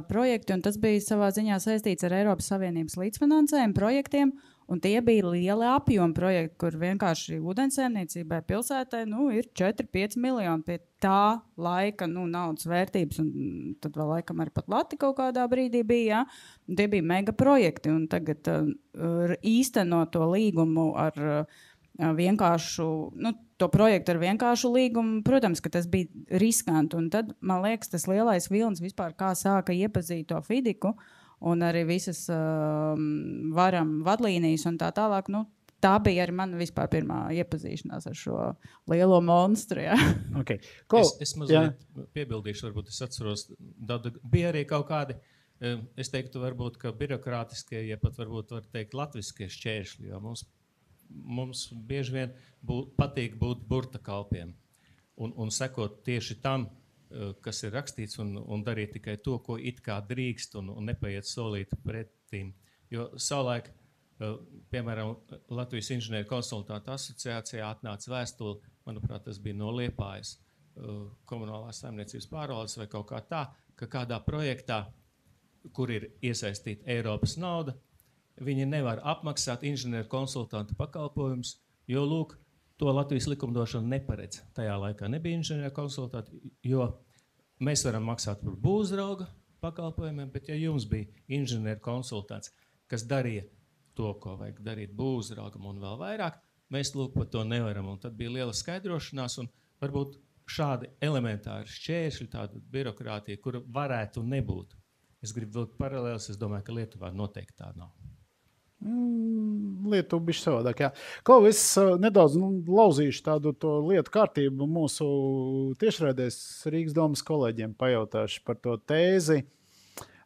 projekti, un tas bija savā ziņā saistīts ar Eiropas Savienības līdzfinansējumu projektiem, un tie bija lieli apjomi projekti, kur vienkārši ūdensēmniecībai pilsētai ir 4-5 miljoni pie tā laika naudas vērtības, un tad vēl laikam arī pat Lati kaut kādā brīdī bija, ja? Tie bija mega projekti, un tagad īstenot to līgumu ar vienkāršu, to projektu ar vienkāršu līgumu, protams, ka tas bija riskanti, un tad, man liekas, tas lielais vilnis vispār, kā sāka iepazīt to FIDICu, un arī visas varam vadlīnijas un tā tālāk, tā bija arī man vispār pirmā iepazīšanās ar šo lielo monstru, ja. Okay. Es mazliet piebildīšu, varbūt es atceros, bija arī kaut kādi, es teiktu, varbūt, ka birokrātiskie, ja pat varbūt var teikt latviskie šķēršļi, jo mums bieži vien patīk būt burta kalpiem un sekot tieši tam, kas ir rakstīts un darīt tikai to, ko it kā drīkst un nepaiet solīt pretīm. Jo savulaik, piemēram, Latvijas inženieru konsultantu asociācijā atnāca vēstuli, manuprāt, tas bija no Liepājas komunālās saimniecības pārvaldes vai kaut kā tā, ka kādā projektā, kur ir iesaistīta Eiropas nauda, viņi nevar apmaksāt inženieru konsultantu pakalpojumus, jo, lūk, to Latvijas likumdošana neparedz. Tajā laikā nebija inženieru konsultanti, jo mēs varam maksāt par būvzrauga pakalpojumiem, bet ja jums bija inženieru konsultants, kas darīja to, ko vajag darīt būvzraugam un vēl vairāk, mēs lūk par to nevaram. Un tad bija liela skaidrošanās un varbūt šādi elementāri šķēršļi, tāda birokrātija, kura varētu nebūt. Es gribu vilkt paralēlis, es domāju, ka Lietuvā noteikti tā nav. Lietuva bišķi savādāk, jā. Klau, es nedaudz lauzīšu tādu to lietu kārtību mūsu tiešraidēs Rīgas domas kolēģiem pajautāšu par to tēzi,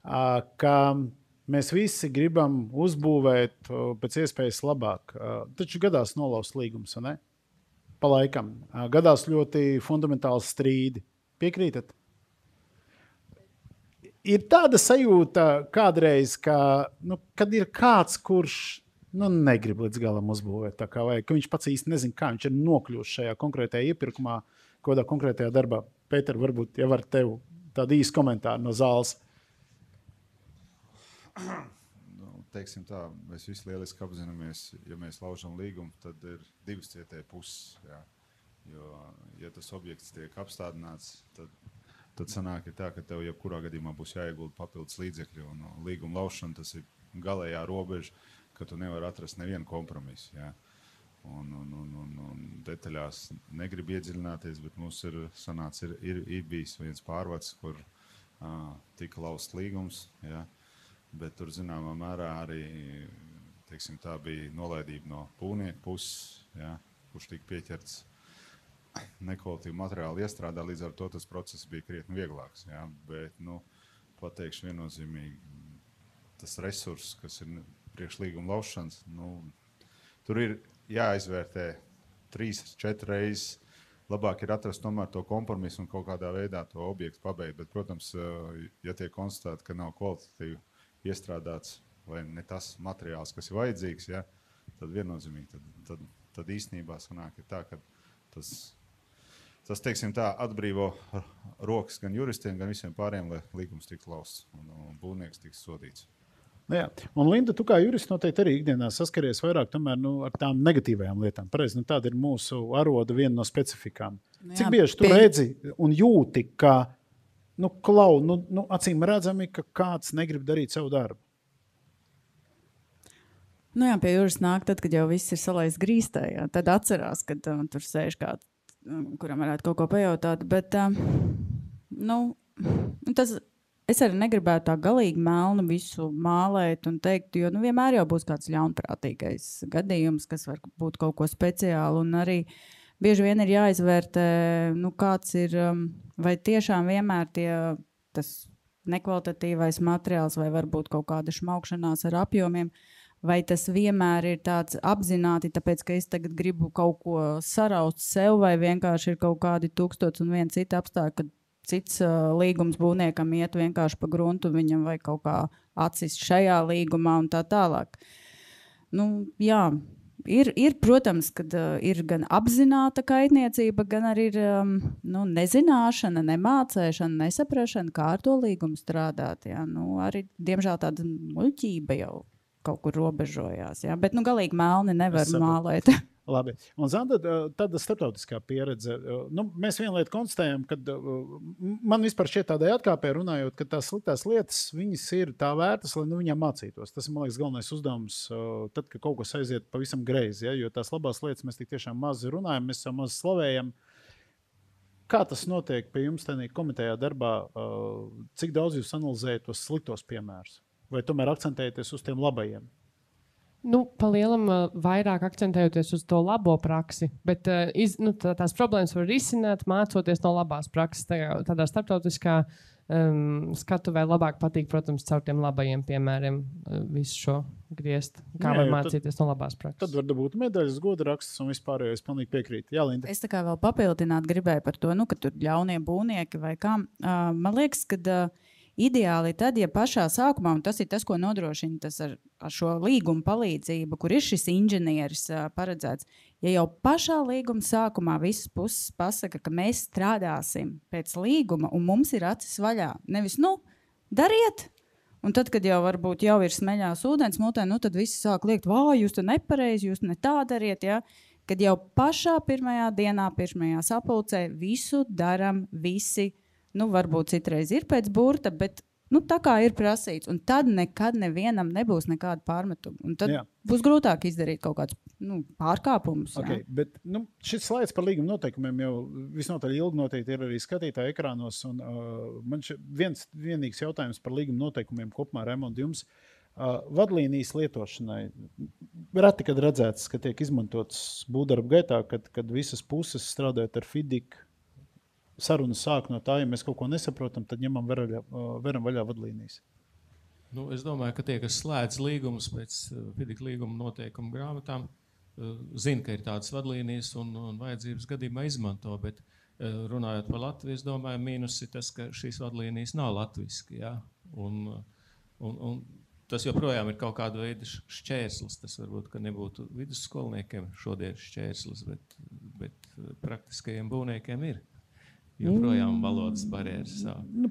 ka mēs visi gribam uzbūvēt pēc iespējas labāk. Taču gadās nolaust līgums, ne? Pa laikam. Gadās ļoti fundamentāli strīdi. Piekrītat? Ir tāda sajūta kādreiz, ka, kad ir kāds, kurš negrib līdz galam uzbūvēt tā kā vajag, ka viņš pats īsti nezina, kā viņš ir nokļūst šajā konkrētajā iepirkumā, kādā konkrētajā darbā. Pēter, varbūt, ja var tev tādu īstu komentāru no zāles. Teiksim tā, mēs visi lieliski apzināmies, ja mēs laužam līgumu, tad ir divas cietēja puses. Jā. Jo, ja tas objekts tiek apstādināts, tad tad sanāk ir tā, ka tev jebkurā gadījumā būs jāiegulda papildus līdzekļi. Un līguma laušana tas ir galējā robeža, ka tu nevari atrast nevienu kompromisu. Ja? Un detaļās negribu iedziļināties, bet mums ir bijis viens pārvads, kur tika lausts līgums. Ja? Bet tur zināmā mērā arī teiksim, tā bija nolaidība no būvnieka puses, ja? Kurš tika pieķerts nekvalitīvu materiālu iestrādā, līdz ar to tas process bija krietni vieglāks. Ja? Bet, pateikšu viennozīmīgi, tas resurss, kas ir priekš līguma laušanas, tur ir jāizvērtē 3-4 reizes. Labāk ir atrast tomēr to kompromisu un kaut kādā veidā to objektu pabeigt. Bet, protams, ja tiek konstatēts, ka nav kvalitatīvi iestrādāts vai ne tas materiāls, kas ir vajadzīgs, ja, tad viennozīmīgi tad īstenībā sanāk ir tā, ka tas teiksim tā, atbrīvo rokas gan juristiem, gan visiem pārējiem, lai līgums tiktu lausts un būvnieks tiks sodīts. Jā. Un Linda, tu kā jurists noteikti arī ikdienā saskaries vairāk tomēr, ar tām negatīvajām lietām. Pareizi, tāda ir mūsu aroda viena no specifikām. Cik bieži tu redzi un jūti, ka acīm redzami, ka kāds negrib darīt savu darbu? Jā, pie jūras nāk tad, kad jau viss ir salaists grīstē. Jā. Tad atcerās, kad tur sēž kāds, kuram varētu kaut ko pajautāt. Bet, es arī negribētu tā galīgi melnu visu mālēt un teikt, jo vienmēr jau būs kāds ļaunprātīgais gadījums, kas var būt kaut ko speciālu. Un arī bieži vien ir jāizvērtē, kāds ir, vai tiešām vienmēr tas nekvalitatīvais materiāls vai varbūt kaut kāda šmaukšanās ar apjomiem, vai tas vienmēr ir tāds apzināti, tāpēc, ka es tagad gribu kaut ko saraust sev, vai vienkārši ir kaut kādi 1001 citi apstākļi, kad cits līgums būvniekam iet vienkārši pa gruntu, viņam vai kaut kā atsist šajā līgumā un tā tālāk. Jā, ir protams, kad ir gan apzināta kaitniecība, gan arī ir nezināšana, nemācēšana, nesaprašana, kā ar to līgumu strādāt. Jā. Arī, diemžēl, tāda muļķība jau kaut kur robežojās. Ja? Bet galīgi melni nevar mālēt. Labi. Un Zanda, tāda starptautiskā pieredze. Mēs vienu lietu konstatējam, kad man vispār šķiet tādai atkāpē runājot, ka tās sliktās lietas, viņas ir tā vērtas, lai viņām mācītos. Tas ir, man liekas, galvenais uzdevums, tad, kad kaut kas aiziet pavisam greizi. Ja? Jo tās labās lietas mēs tik tiešām maz runājam, mēs jau maz slavējam. Kā tas notiek pie jums tādā komitejā darbā? Cik daudz jūs analizējat tos sliktos piemērus? Vai tomēr akcentējaties uz tiem labajiem? Pa lielam vairāk akcentējoties uz to labo praksi, bet tās problēmas var risināt, mācoties no labās prakses. Tādā starptautiskā skatuvē labāk patīk, protams, caur tiem labajiem piemēriem visu šo griezt, kā var mācīties no labās prakses. Tad var dabūt medaļas, goda rakstus un vispārējo. Es pilnīgi piekrītu. Jā, Linda. Es tā kā vēl papildināt gribēju par to, ka tur ļaunie būvnieki vai kā. Man liekas, ka ideāli tad, ja pašā sākumā, un tas ir tas, ko nodrošina tas ar šo līgumu palīdzību, kur ir šis inženieris paredzēts, ja jau pašā līguma sākumā visas puses pasaka, ka mēs strādāsim pēc līguma un mums ir acis vaļā. Nevis, dariet, un tad, kad jau varbūt jau ir smeļās ūdens mutē, tad visi sāk liekt, jūs te nepareizi, jūs ne tā dariet, ja? Kad jau pašā pirmajā dienā, pirmajā sapulcē visu daram visi. Varbūt citreiz ir pēc burta, bet tā kā ir prasīts. Un tad nekad nevienam nebūs nekāda pārmetuma. Un tad būs grūtāk izdarīt kaut kādus pārkāpumus. Okay, bet šis slaids par līguma noteikumiem jau visnotaļ ilgi noteikti ir arī skatītāju ekrānos. Un, man vienīgs jautājums par līguma noteikumiem kopumā, Raimond, jums. Vadlīnijas lietošanai. Reti, kad redzēts, ka tiek izmantots būvdarba gaitā, kad visas puses strādājot ar FIDIC, sarunas sāk no tā, ja mēs kaut ko nesaprotam, tad ņemam veram vaļā vadlīnijas. Es domāju, ka tie, kas slēdz līgumus pēc FIDIC līguma noteikumu grāmatām, zina, ka ir tādas vadlīnijas un vajadzības gadījumā izmanto, bet runājot par Latviju, es domāju, mīnus ir tas, ka šīs vadlīnijas nav latviski. Ja? Un tas joprojām ir kaut kāda veida šķērslis. Tas varbūt, ka nebūtu vidusskolniekiem šodien šķērslis, bet praktiskajiem būvniekiem ir. Joprojām valodas barjeras.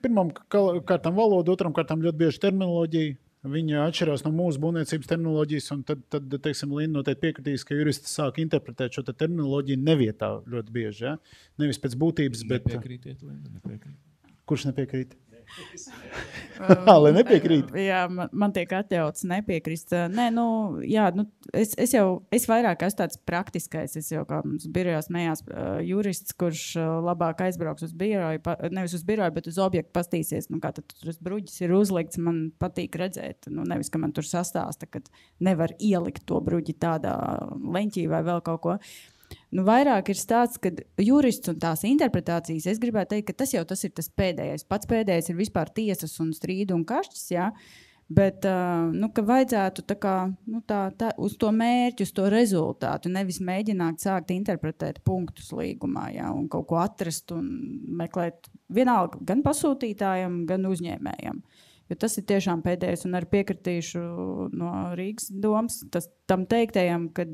Pirmām kārtām valoda, otram kārtām ļoti bieži terminoloģija. Viņa atšķirās no mūsu būvniecības terminoloģijas, un tad teiksim, Linda noteikti piekritīs, ka juristi sāk interpretēt šo terminoloģiju nevietā ļoti bieži. Ja? Nevis pēc būtības, bet... Nepiekrītiet, Linda, nepiekrīt. Kurš nepiekrīt? Lai nepiekrīt. Jā, man tiek atļauts nepiekrist. Nē, es vairāk esmu tāds praktiskais. Es jau kā mums birojā smējās jurists, kurš labāk aizbrauks uz biroju, nevis uz biroju, bet uz objektu pastīsies. Kā tad tur bruģis ir uzlikts, man patīk redzēt. Nevis, ka man tur sastāsta, ka nevar ielikt to bruģi tādā leņķī vai vēl kaut ko. Vairāk ir stāsts, ka jurists un tās interpretācijas, es gribētu teikt, ka tas ir tas pēdējais. Pats pēdējais ir vispār tiesas un strīdu un kašķis, jā. Bet, ka vajadzētu uz to mērķu, uz to rezultātu, nevis mēģināt sākt interpretēt punktus līgumā, jā, un kaut ko atrast un meklēt vienalga gan pasūtītājam, gan uzņēmējam. Jo tas ir tiešām pēdējais, un arī piekritīšu no Rīgas domas tam teiktajam, ka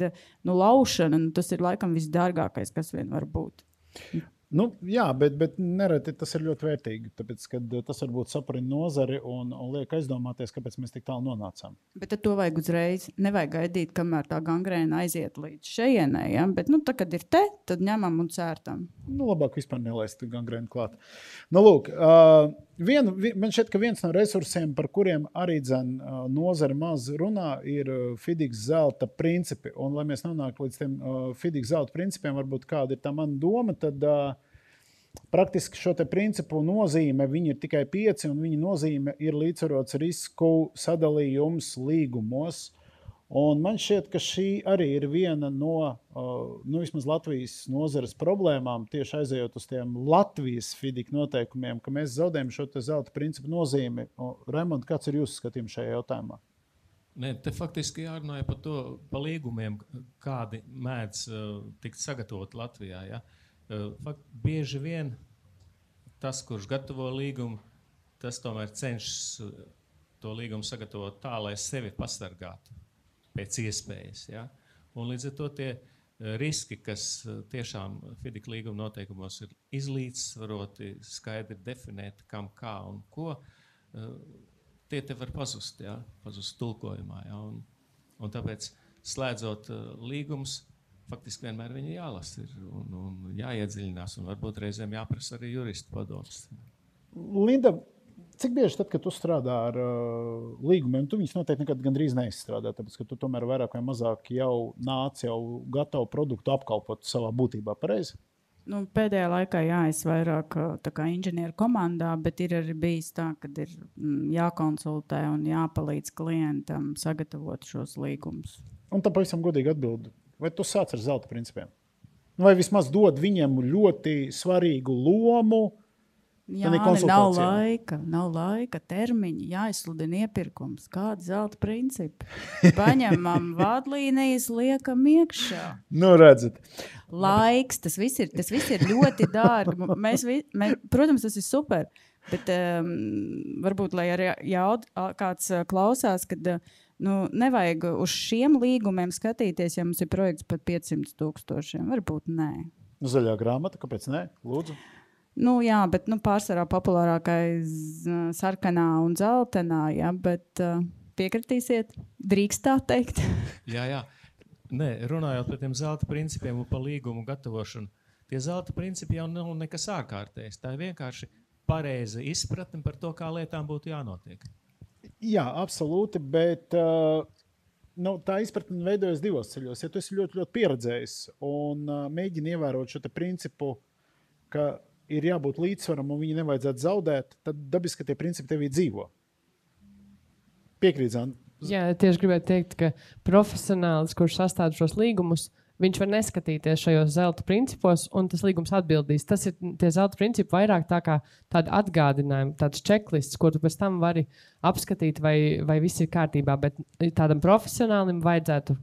laušana, tas ir laikam visdārgākais, kas vien var būt. Jā, bet nereti tas ir ļoti vērtīgi, tāpēc, ka tas varbūt saprina nozari un liek aizdomāties, kāpēc mēs tik tālu nonācām. Bet to vajag uzreiz. Nevajag gaidīt, kamēr tā gangrēna aiziet līdz šejienai, ja? Bet, tā, kad ir tad ņemam un cērtam. Labāk vispār nelaist gangrēnu klāt. Lūk, man šķiet, ka viens no resursiem, par kuriem arī nozare maz runā, ir FIDIC zelta principi. Un, lai mēs nonāktu līdz tiem FIDIC zelta principiem, varbūt kāda ir tā mana doma, tad praktiski šo te principu nozīme, viņi ir tikai 5, un viņa nozīme ir līdzsvarots risku sadalījums līgumos. Un man šķiet, ka šī arī ir viena no vismaz Latvijas nozares problēmām, tieši aizejot uz tiem Latvijas FIDIC noteikumiem, ka mēs zaudējam šo te zelta principu nozīmi. Raimond, kāds ir jūsu skatījums šajā jautājumā? Ne, te faktiski jārunāja par to, par līgumiem, kādi mēdz tikt sagatavot Latvijā, ja? Bieži vien tas, kurš gatavo līgumu, tas tomēr cenšas to līgumu sagatavot tā, lai sevi pasargātu pēc iespējas. Ja? Un līdz ar to tie riski, kas tiešām FIDIC līguma noteikumos ir izlīdzsvaroti, skaidri definēti, kam, kā un ko, tie te var pazust, ja? Pazust tulkojumā. Ja? Un tāpēc slēdzot līgumus, faktiski vienmēr viņi jālasa un jāiedziļinās, un varbūt reizēm jāprasa arī juristu padoms. Linda, cik bieži tad, kad tu strādā ar līgumiem, tu viņus noteikti nekad gandrīz neizstrādā, tāpēc, ka tu tomēr vairāk vai mazāk jau nāc jau gatavu produktu apkalpot savā būtībā, pareizi? Pēdējā laikā es vairāk tā kā inženieru komandā, bet ir arī bijis tā, kad ir jākonsultē un jāpalīdz klientam sagatavot šos līgumus. Un tā pavisam godīgi atbildi. Vai tu sāc ar zelta principiem? Vai vismaz dod viņiem ļoti svarīgu lomu? Jā, nav laika, termiņi, jāizsludina iepirkums, kādi zelta principi. Paņemam vadlīnijas, liekam iekšā. Redzat. Laiks, tas viss ir ļoti dārgi. Protams, tas ir super, bet varbūt, lai arī kāds klausās, kad nevajag uz šiem līgumiem skatīties, ja mums ir projekts par 500,000. Varbūt nē. Zaļā grāmata, kāpēc nē? Lūdzu. Jā, bet pārsvarā populārākais sarkanā un zeltenā, ja, bet piekritīsiet, drīkst tā teikt. Jā. Nē, runājot par tiem zelta principiem un par līgumu gatavošanu, tie zelta principi jau nav nekas ārkārtējs. Tā ir vienkārši pareiza izpratne par to, kā lietām būtu jānotiek. Jā, absolūti, bet tā izpratne veidojas divos ceļos. Ja tu esi ļoti, ļoti pieredzējis un mēģini ievērot šo te principu, ka ir jābūt līdzsvaram un viņi nevajadzētu zaudēt, tad dabiski tie principi tevī dzīvo. Piekrīt, Zana? Jā, tieši gribētu teikt, ka profesionālis, kurš sastāda šos līgumus, viņš var neskatīties šajos zelta principos, un tas līgums atbildīs. Tas ir tie zelta principi vairāk tā kā tādi atgādinājumi, tāds checklists, ko tu pēc tam vari apskatīt, vai viss ir kārtībā. Bet tādam profesionālim vajadzētu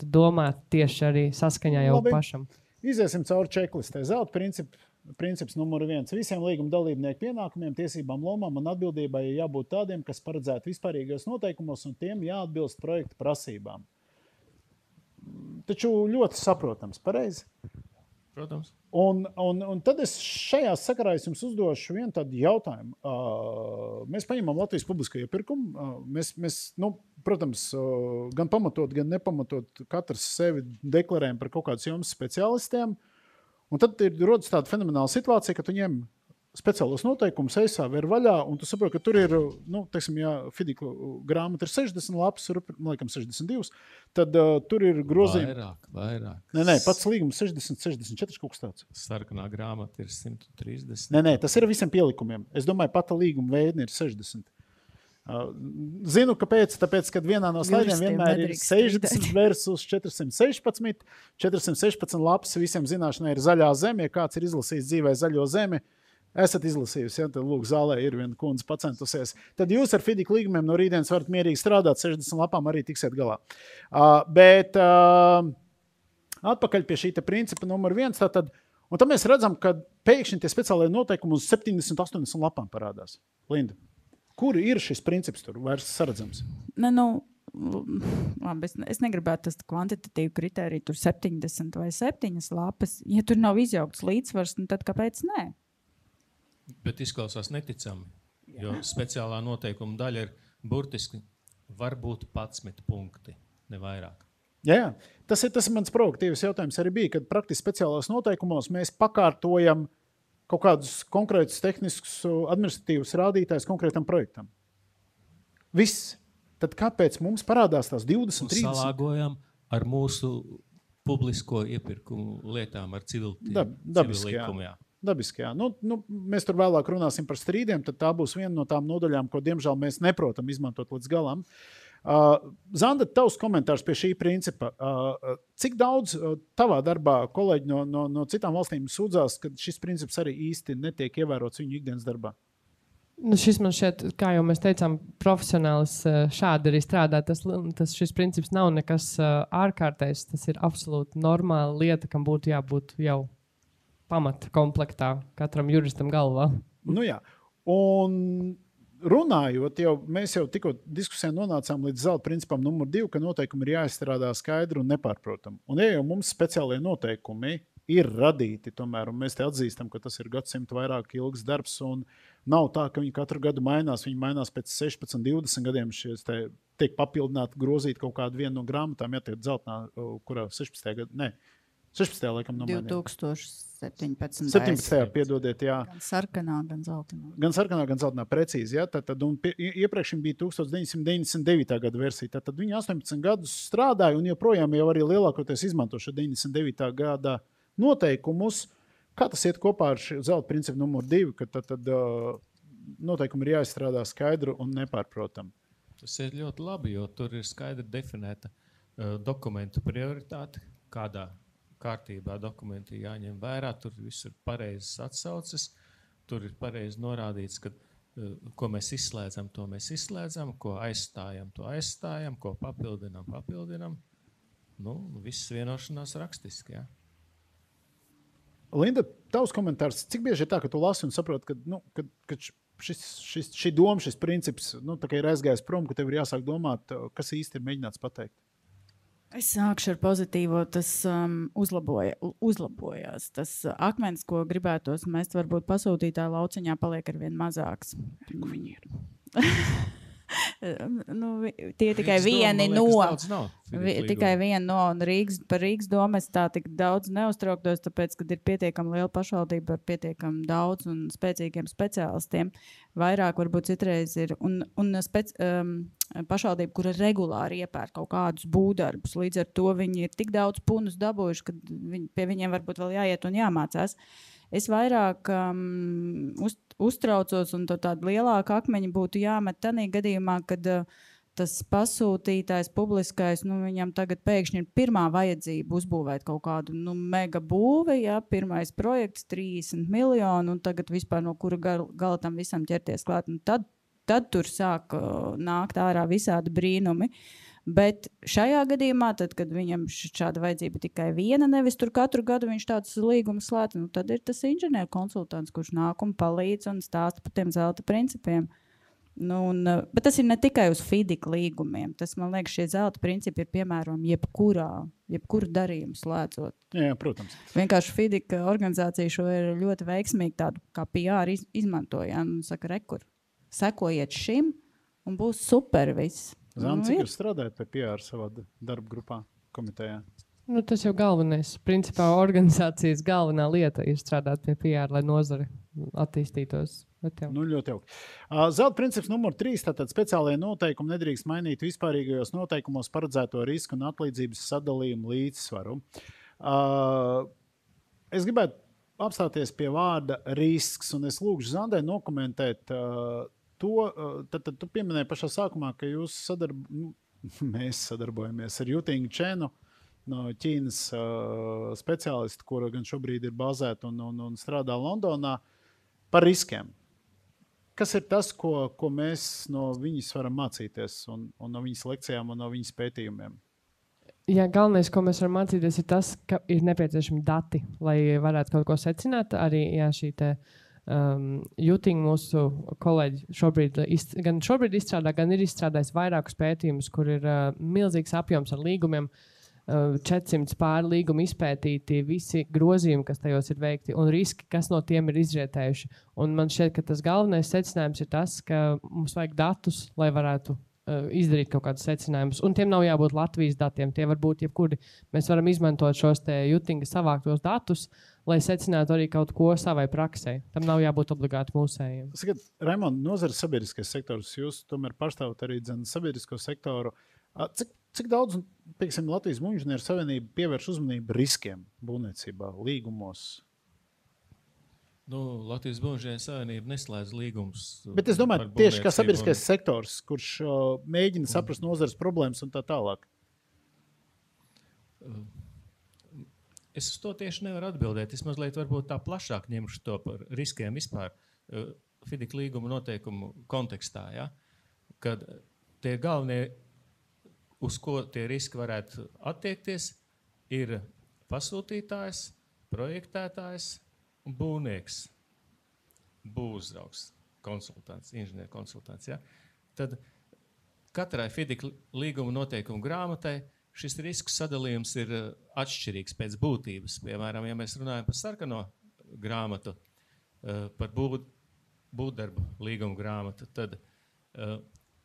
domāt tieši arī saskaņā jau pašam. Iziesim cauri checklistē. Zelta princips numur 1. Visiem līguma dalībnieku pienākumiem, tiesībām, lomām un atbildībai jābūt tādiem, kas paredzēti vispārīgos noteikumos, un tiem jāatbilst projekta prasībām. Taču ļoti saprotams, pareizi? Protams. Un tad es šajā sakarā jums uzdošu vienu tādu jautājumu. Mēs paņemam Latvijas publisko iepirkumu. Mēs, protams, gan pamatot, gan nepamatot, katrs sevi deklarējam par kaut kādus jomas speciālistiem. Un tad rodas tāda fenomenāla situācija, ka tu ņem speciālos noteikumus, ESAV ir vaļā, un tu saproti, ka tur ir, nu, teiksim, ja FIDIC grāmata ir 60 lapas, man liekam 62, tad tur ir grozījumi. Vairāk. Nē, pats līgums 60, 64 kaut kas tāds. Sarkanā grāmata ir 130. Nē, tas ir visiem pielikumiem. Es domāju, pata līguma veidni ir 60. Zinu, kāpēc, tāpēc, kad vienā no slaidiem vienmēr ir 60 versus 416. 416 lapas visiem zināšanai ir zaļā zeme. Ja kāds ir izlasījis dzīvē zaļo zemi, esat izlasījusi, ja tad lūk, zālē ir viena kundze pacentusies. Tad jūs ar FIDIC līgumiem no rītdienas varat mierīgi strādāt, 60 lapām arī tiksiet galā. Bet atpakaļ pie šī principa numur 1. Tātad, un tad mēs redzam, ka pēkšņi tie speciālajie noteikumi uz 70-80 lapām parādās. Linda, kur ir šis princips tur vairs saredzams? Labi, es negribētu tas kvantitatīvu kritēriju, tur 70 vai 7 lapas. Ja tur nav izjaukts līdzsvars, tad kāpēc nē? Bet izklausās neticami, jo speciālā noteikuma daļa ir burtiski varbūt 11 punkti, ne vairāk. Jā, tas ir mans provokatīvs jautājums arī bija, kad praktiski speciālās noteikumos mēs pakārtojam kaut kādus konkrētus tehniskus administratīvus rādītājus konkrētam projektam. Viss. Tad kāpēc mums parādās tās 20, 30? Salāgojam ar mūsu publisko iepirkumu lietām, ar civil likumu, jā. Dabiski, jā. Nu, mēs tur vēlāk runāsim par strīdiem, tad tā būs viena no tām nodaļām, ko, diemžēl, mēs neprotam izmantot līdz galam. Zanda, tavs komentārs pie šī principa. Cik daudz tavā darbā kolēģi no citām valstīm sūdzās, ka šis princips arī īsti netiek ievērots viņu ikdienas darbā? Šis man šķiet, kā jau mēs teicām, profesionāls šādi arī strādā. Šis princips nav nekas ārkārtējs. Tas ir absolūti normāla lieta, kam būtu jābūt jau pamata komplektā katram juristam galvā. Nu jā, un runājot, mēs jau tikko diskusijā nonācām līdz zelta principam numur 2, ka noteikumi ir jāizstrādā skaidri un nepārprotami. Un ja jau mums speciālie noteikumi ir radīti, tomēr, un mēs te atzīstam, ka tas ir gadsimtu vairāk ilgs darbs, un nav tā, ka viņi katru gadu mainās. Viņi mainās pēc 16, 20 gadiem. Šies tiek papildināti, grozīt kaut kādu vienu no grāmatām, ja tie ir dzeltenā, kurā 16. gadu, ne, 16. laikam nomainīja. 2017. 17. piedodiet, jā. Gan sarkanā, gan zeltenā. Gan sarkanā, gan zeltenā, precīzi, jā. Tad, un iepriekš bija 1999. gada versija. Tad viņi 18 gadus strādāja un joprojām jau arī lielākoties izmanto šo 99. gada noteikumus. Kā tas iet kopā ar zelta principu numur 2, ka tad noteikumi ir jāizstrādā skaidru un nepārprotam? Tas ir ļoti labi, jo tur ir skaidri definēta dokumentu prioritāte, kādā kārtībā dokumenti jāņem vērā. Tur viss ir pareizes atsauces. Tur ir pareizi norādīts, ka ko mēs izslēdzam, to mēs izslēdzam, ko aizstājam, to aizstājam, ko papildinam. Nu, viss vienošanās rakstiski, jā. Linda, tavs komentārs, cik bieži ir tā, ka tu lasi un saproti, ka šī doma, šis princips tā kā ir aizgājis prom, ka tev ir jāsāk domāt, kas īsti ir mēģināts pateikt? Es sākšu ar pozitīvo, tas uzlabojās. Tas akmens, ko gribētos mest, varbūt pasūtītāja lauciņā paliek arvien mazāks. Kur viņi ir? Tie tikai vieni no. Tikai viena no. Un par Rīgas domu es tā tik daudz neuztrauktos, tāpēc, kad ir pietiekami liela pašvaldība ar pietiekami daudz un spēcīgiem speciālistiem. Vairāk varbūt citreiz ir. Pašvaldība, kura regulāri iepērk kaut kādus būvdarbus. Līdz ar to viņi ir tik daudz punus dabūjuši, ka pie viņiem varbūt vēl jāiet un jāmācās. Es vairāk uztraucos, un tādu lielāku akmeņu būtu jāmet tādā gadījumā, kad tas pasūtītājs publiskais, viņam tagad pēkšņi ir pirmā vajadzība uzbūvēt kaut kādu mega būvi, ja, pirmais projekts 30 miljoni, un tagad vispār no kura gala tam visam ķerties klāt. Tad tur sāk nākt ārā visādi brīnumi. Bet šajā gadījumā, tad, kad viņam šāda vajadzība tikai viena, nevis tur katru gadu viņš tāds līgumus slēdz, tad ir tas inženieru konsultants, kurš nāk un palīdz un stāsta par tiem zelta principiem. Bet tas ir ne tikai uz FIDIC līgumiem. Tas, man liekas, šie zelta principi ir piemērojami jebkuru darījumu slēdzot. Jā, protams. Vienkārši FIDIC organizācija šo ir ļoti veiksmīgi tādu kā PR izmantoja. Saka, rekur, sekojiet šim un būs super viss. Zana, cik jūs strādājat pie PR savā darba grupā, komitejā? Nu, tas jau galvenais. Principā organizācijas galvenā lieta ir strādāt pie PR, lai nozare attīstītos. Nu, ļoti jauki. Zelta princips numur 3. Tātad speciālajie noteikumi nedrīkst mainīt vispārīgajos noteikumos paredzēto risku un atlīdzības sadalījumu līdzsvaru. Es gribētu apstāties pie vārda risks, un es lūgšu Zandai nokomentēt to. Tad tu pieminēji pašā sākumā, ka mēs sadarbojamies ar Yuting Chenu, no Ķīnas speciālistu, kura gan šobrīd ir bāzēta un strādā Londonā, par riskiem. Kas ir tas, ko mēs no viņas varam mācīties, un no viņas lekcijām un no viņas pētījumiem? Jā, galvenais, ko mēs varam mācīties, ir tas, ka ir nepieciešami dati, lai varētu kaut ko secināt. Arī šī Yuting mūsu kolēģi gan šobrīd izstrādā, gan ir izstrādājis vairākus pētījumus, kur ir milzīgs apjoms ar līgumiem, 400 pāri līgumi izpētīti, visi grozījumi, kas tajos ir veikti, un riski, kas no tiem ir izrietējuši. Un man šķiet, ka tas galvenais secinājums ir tas, ka mums vajag datus, lai varētu izdarīt kaut kādus secinājumus. Un tiem nav jābūt Latvijas datiem, tie var būt jebkuri. Mēs varam izmantot šos te Yutinga savāktos datus, lai secinātu arī kaut ko savai praksē. Tam nav jābūt obligāti mūsējiem. Sakiet, Raimond, nozares sabiedriskais sektors, jūs tomēr pārstāvat arī sabiedrisko sektoru. Cik daudz, pieksim, Latvijas Būvniecības savienība pievērš uzmanību riskiem būvniecībā, līgumos? Latvijas Būvniecības savienība neslēdz līgumus. Bet es domāju, tieši kā sabiedriskais sektors, kurš mēģina saprast nozares problēmas un tā tālāk. Es uz to tieši nevaru atbildēt. Es mazliet varbūt tā plašāk ņemšu to par riskiem vispār. FIDIC līguma noteikumu kontekstā, ja? Kad tie galvenie, uz ko tie riski varētu attiekties, ir pasūtītājs, projektētājs un būvnieks, būvuzraugs, konsultants, inženieru konsultants. Ja? Tad katrai FIDIC līguma noteikumu grāmatai šis risku sadalījums ir atšķirīgs pēc būtības. Piemēram, ja mēs runājam par sarkano grāmatu, par būvdarbu līguma grāmatu, tad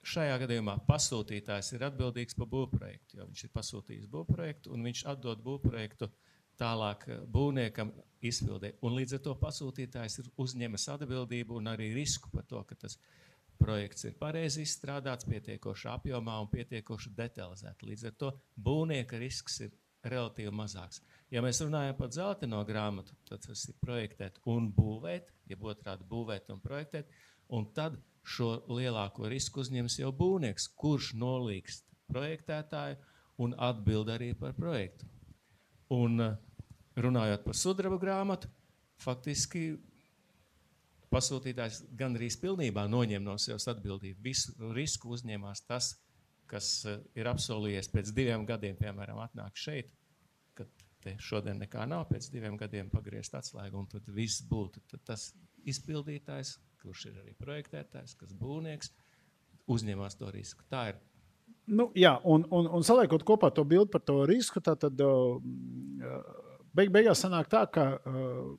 šajā gadījumā pasūtītājs ir atbildīgs par būvprojektu, jo viņš ir pasūtījis būvprojektu un viņš atdod būvprojektu tālāk būvniekam izpildē. Un līdz ar to pasūtītājs ir uzņemas atbildību un arī risku par to, ka tas projekts ir pareizi izstrādāts, pietiekoši apjomā un pietiekoši detalizēti. Līdz ar to būvnieka risks ir relatīvi mazāks. Ja mēs runājam par dzelteno grāmatu, tad tas ir projektēt un būvēt, jeb otrādi būvēt un projektēt, un tad šo lielāko risku uzņems jau būvnieks, kurš nolīgst projektētāju un atbild arī par projektu. Un runājot par sudraba grāmatu, faktiski pasūtītājs gandrīz pilnībā noņem no sevis atbildību. Visu risku uzņemās tas, kas ir apsolījies pēc 2 gadiem, piemēram, atnāk šeit, kad te šodien nekā nav, pēc 2 gadiem pagriezt atslēgu, un tad viss būtu tad tas izpildītājs, kurš ir arī projektētājs, kas būvnieks, uzņemās to risku. Tā ir. Jā, un saliekot kopā to bildi par to risku, tad beigās sanāk tā, ka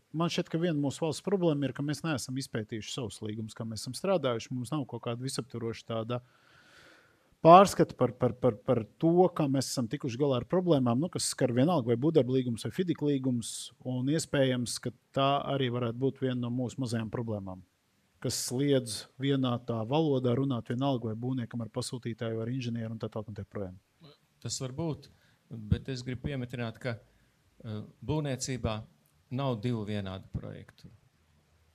man šķiet, ka viena mūsu valsts problēma ir, ka mēs neesam izpētījuši savus līgumus, kā mēs esam strādājuši. Mums nav kaut kāda visaptvaroša tāda pārskata par to, kā mēs esam tikuši galā ar problēmām, kas skar vienalga vai būvdarba līgums vai FIDIC līgums, un iespējams, ka tā arī varētu būt viena no mūsu mazajām problēmām, kas sliedz vienā tā valodā runāt vienalga vai būvniekam ar pasūtītāju vai inženieru un tā tālāk un tā projām. Tas var būt, bet es gribu piemetināt, ka būvniecībā nav 2 vienādu projektu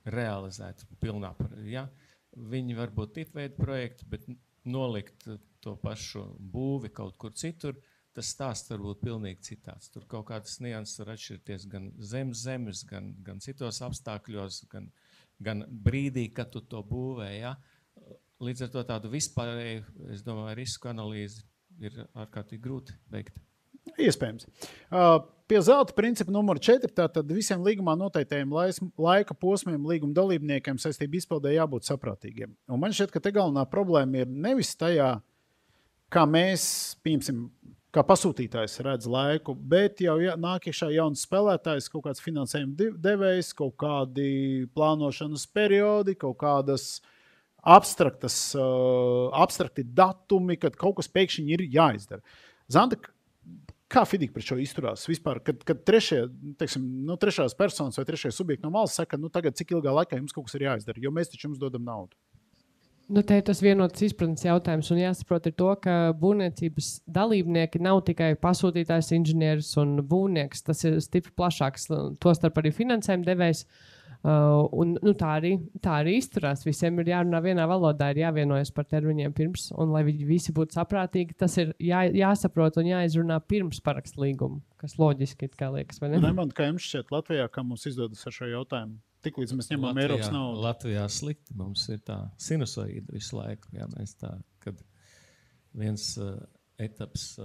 realizēt pilnā. Ja? Viņi var būt tipveida projekti, bet nolikt to pašu būvi kaut kur citur, tas stāsts var būt pilnīgi citāds. Tur kaut kādas nianses var atšķirties gan zem zemes, gan citos apstākļos, gan brīdī, kad tu to būvē. Ja? Līdz ar to tādu vispārēju, es domāju, risku analīzi ir ārkārtīgi grūti veikt. Iespējams. Pie zelta principa numur 4, tātad visiem līgumā noteiktajiem laika posmiem līguma dalībniekiem saistību izpildē jābūt saprātīgiem. Un man šķiet, ka te galvenā problēma ir nevis tajā, kā mēs, piemēram, kā pasūtītājs redz laiku, bet jau nāk iekšā jauns spēlētājs, kaut kāds finansējuma devējs, kaut kādi plānošanas periodi, kaut kādas abstrakti datumi, kad kaut kas pēkšņi ir jāizdara. Zanta, Kā FIDIC pret šo izturās? Vispār, kad trešās personas vai trešie subjekti no malas saka, tagad cik ilgā laikā jums kaut kas ir jāizdara, jo mēs taču jums dodam naudu. Te ir tas vienots izpratnes jautājums, un jāsaprot ir to, ka būvniecības dalībnieki nav tikai pasūtītājs, inženieris un būvnieks. Tas ir stipri plašāks, tostarp arī finansējuma devējs. Tā arī izturās. Visiem ir jārunā vienā valodā, ir jāvienojas par termiņiem pirms, un lai viņi visi būtu saprātīgi, tas ir jāsaprot un jāizrunā pirms parakst līgumu, kas loģiski, kā liekas, vai ne? Man, kā jums šķiet Latvijā, kā mums izdodas ar šo jautājumu? Tik līdz mēs ņemam Eiropas naudu. Latvijā slikti. Mums ir tā sinusoīda visu laiku. Jā, mēs tā, kad viens etaps,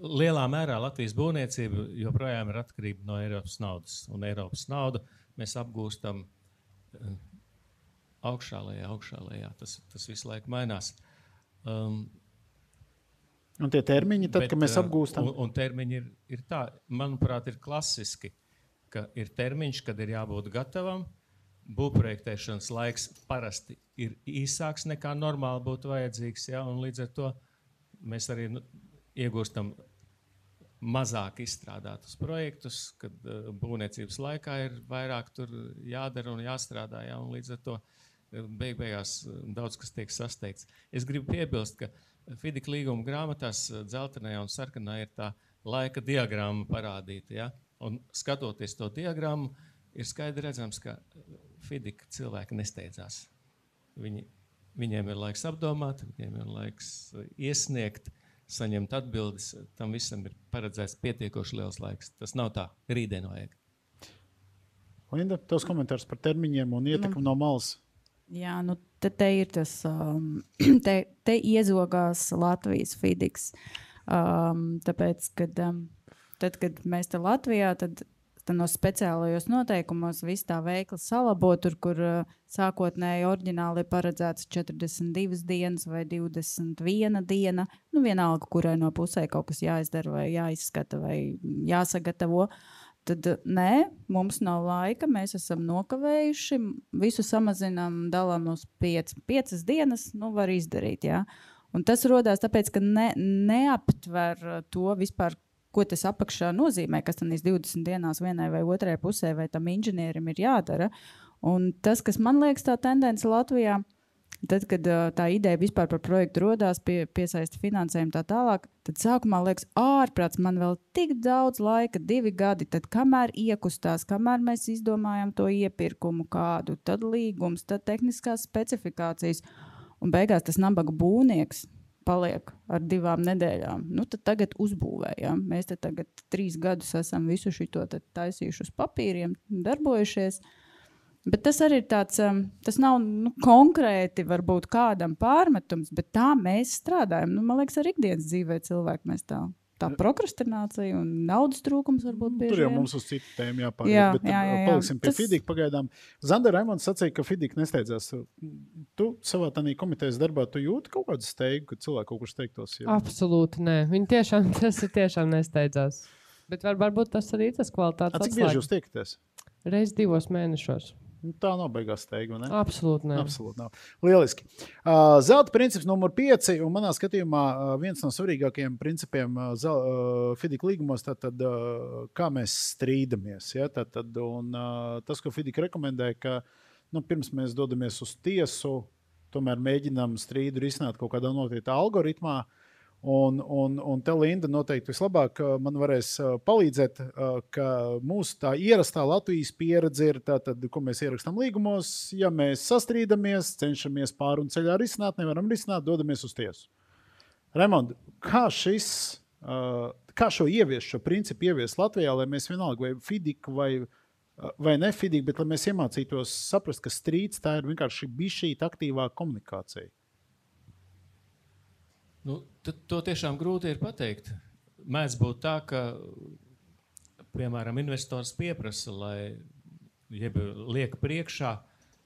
lielā mērā Latvijas būvniecība joprojām ir atkarība no Eiropas naudas. Un Eiropas naudu mēs apgūstam augšā lejā. Tas visu laiku mainās. Un tie termiņi, tad, kad mēs apgūstam? Un termiņi ir tā, manuprāt, ir klasiski, ka ir termiņš, kad ir jābūt gatavam. Būvprojektēšanas laiks parasti ir īsāks nekā normāli būtu vajadzīgs. Ja? Un līdz ar to mēs arī iegūstam mazāk izstrādātus projektus, kad būvniecības laikā ir vairāk tur jādara un jāstrādā. Ja? Un līdz ar to beigās daudz kas tiek sasteigts. Es gribu piebilst, ka FIDIC līguma grāmatās dzeltenajā un sarkanā ir tā laika diagramma parādīta. Ja? Un skatoties to diagrammu, ir skaidri redzams, ka FIDIC cilvēki nesteidzās. Viņiem ir laiks apdomāt, viņiem ir laiks iesniegt, saņemt atbildes. Tam visam ir paredzēts pietiekoši liels laiks. Tas nav tā, rītdien vajag. Linda, tavs komentārs par termiņiem un ietekmi no malas? Jā, te ir tas, te iezogās Latvijas FIDIC. Tāpēc, kad mēs te Latvijā, tad no speciālajos noteikumos viss tā veikli salabo, tur, kur sākotnēji oriģināli ir paredzēts 42 dienas vai 21 diena. Vienalga, kurai no pusē kaut kas jāizdara vai jāizskata vai jāsagatavo. Tad nē, mums nav laika, mēs esam nokavējuši, visu samazinām, dalām uz 5 dienas, var izdarīt, jā. Un tas rodās tāpēc, ka neaptver to vispār, ko tas apakšā nozīmē, kas tad 20 dienās vienai vai otrai pusē, vai tam inženierim ir jādara. Un tas, kas man liekas tā tendence Latvijā, tad, kad tā ideja vispār par projektu rodās, piesaista finansējumu tā tālāk, tad sākumā liekas ārprāts, man vēl tik daudz laika, 2 gadi, tad kamēr iekustās, kamēr mēs izdomājam to iepirkumu kādu, tad līgums, tad tehniskās specifikācijas, un beigās tas nabaga būvnieks paliek ar 2 nedēļām. Tad tagad uzbūvējām. Mēs te tagad 3 gadus esam visu šito taisījuši uz papīriem, darbojušies. Bet tas arī ir tāds, tas nav konkrēti varbūt kādam pārmetums, bet tā mēs strādājam. Man liekas, ar ikdienas dzīvē cilvēki mēs tā prokrastinācija un naudas trūkums varbūt bieži. Tur jau mums uz citu tēmu jāpāriet, bet paliksim pie FIDIC pagaidām. Zanda Raimonds sacīja, ka FIDIC nesteidzās. Tu savā tādā komitejas darbā, tu jūti kaut kādu steigu, ka cilvēki kaut kur steigtos? Ja? Absolūti nē. Tas ir tiešām nesteidzās. Bet varbūt tas arī tas kvalitātes atslēga. Cik bieži jūs tiekaties? Reiz 2 mēnešos. Tā nav beigās steiga, ne? Absolūti nē. Absolūti nav. Lieliski. Zelta princips numur 5, un manā skatījumā viens no svarīgākajiem principiem FIDIC līgumos, tātad kā mēs strīdamies. Ja? Tas, ko FIDIC rekomendē, ka pirms mēs dodamies uz tiesu, tomēr mēģinām strīdu risināt kaut kādā noteiktā algoritmā. Un te Linda noteikti vislabāk man varēs palīdzēt, ka mūsu tā ierastā Latvijas pieredze ir tātad, ko mēs ierakstām līgumos, ja mēs sastrīdamies, cenšamies pārunu ceļā risināt, nevaram risināt, dodamies uz tiesu. Raimond, kā šo ievies, šo principu ievies Latvijā, lai mēs vienalga vai FIDIC vai ne FIDIC, bet lai mēs iemācītos saprast, ka strīds tā ir vienkārši bišķīt aktīvāka komunikācija? To tiešām grūti ir pateikt. Mēdz būt tā, ka, piemēram, investors pieprasa, lai liek priekšā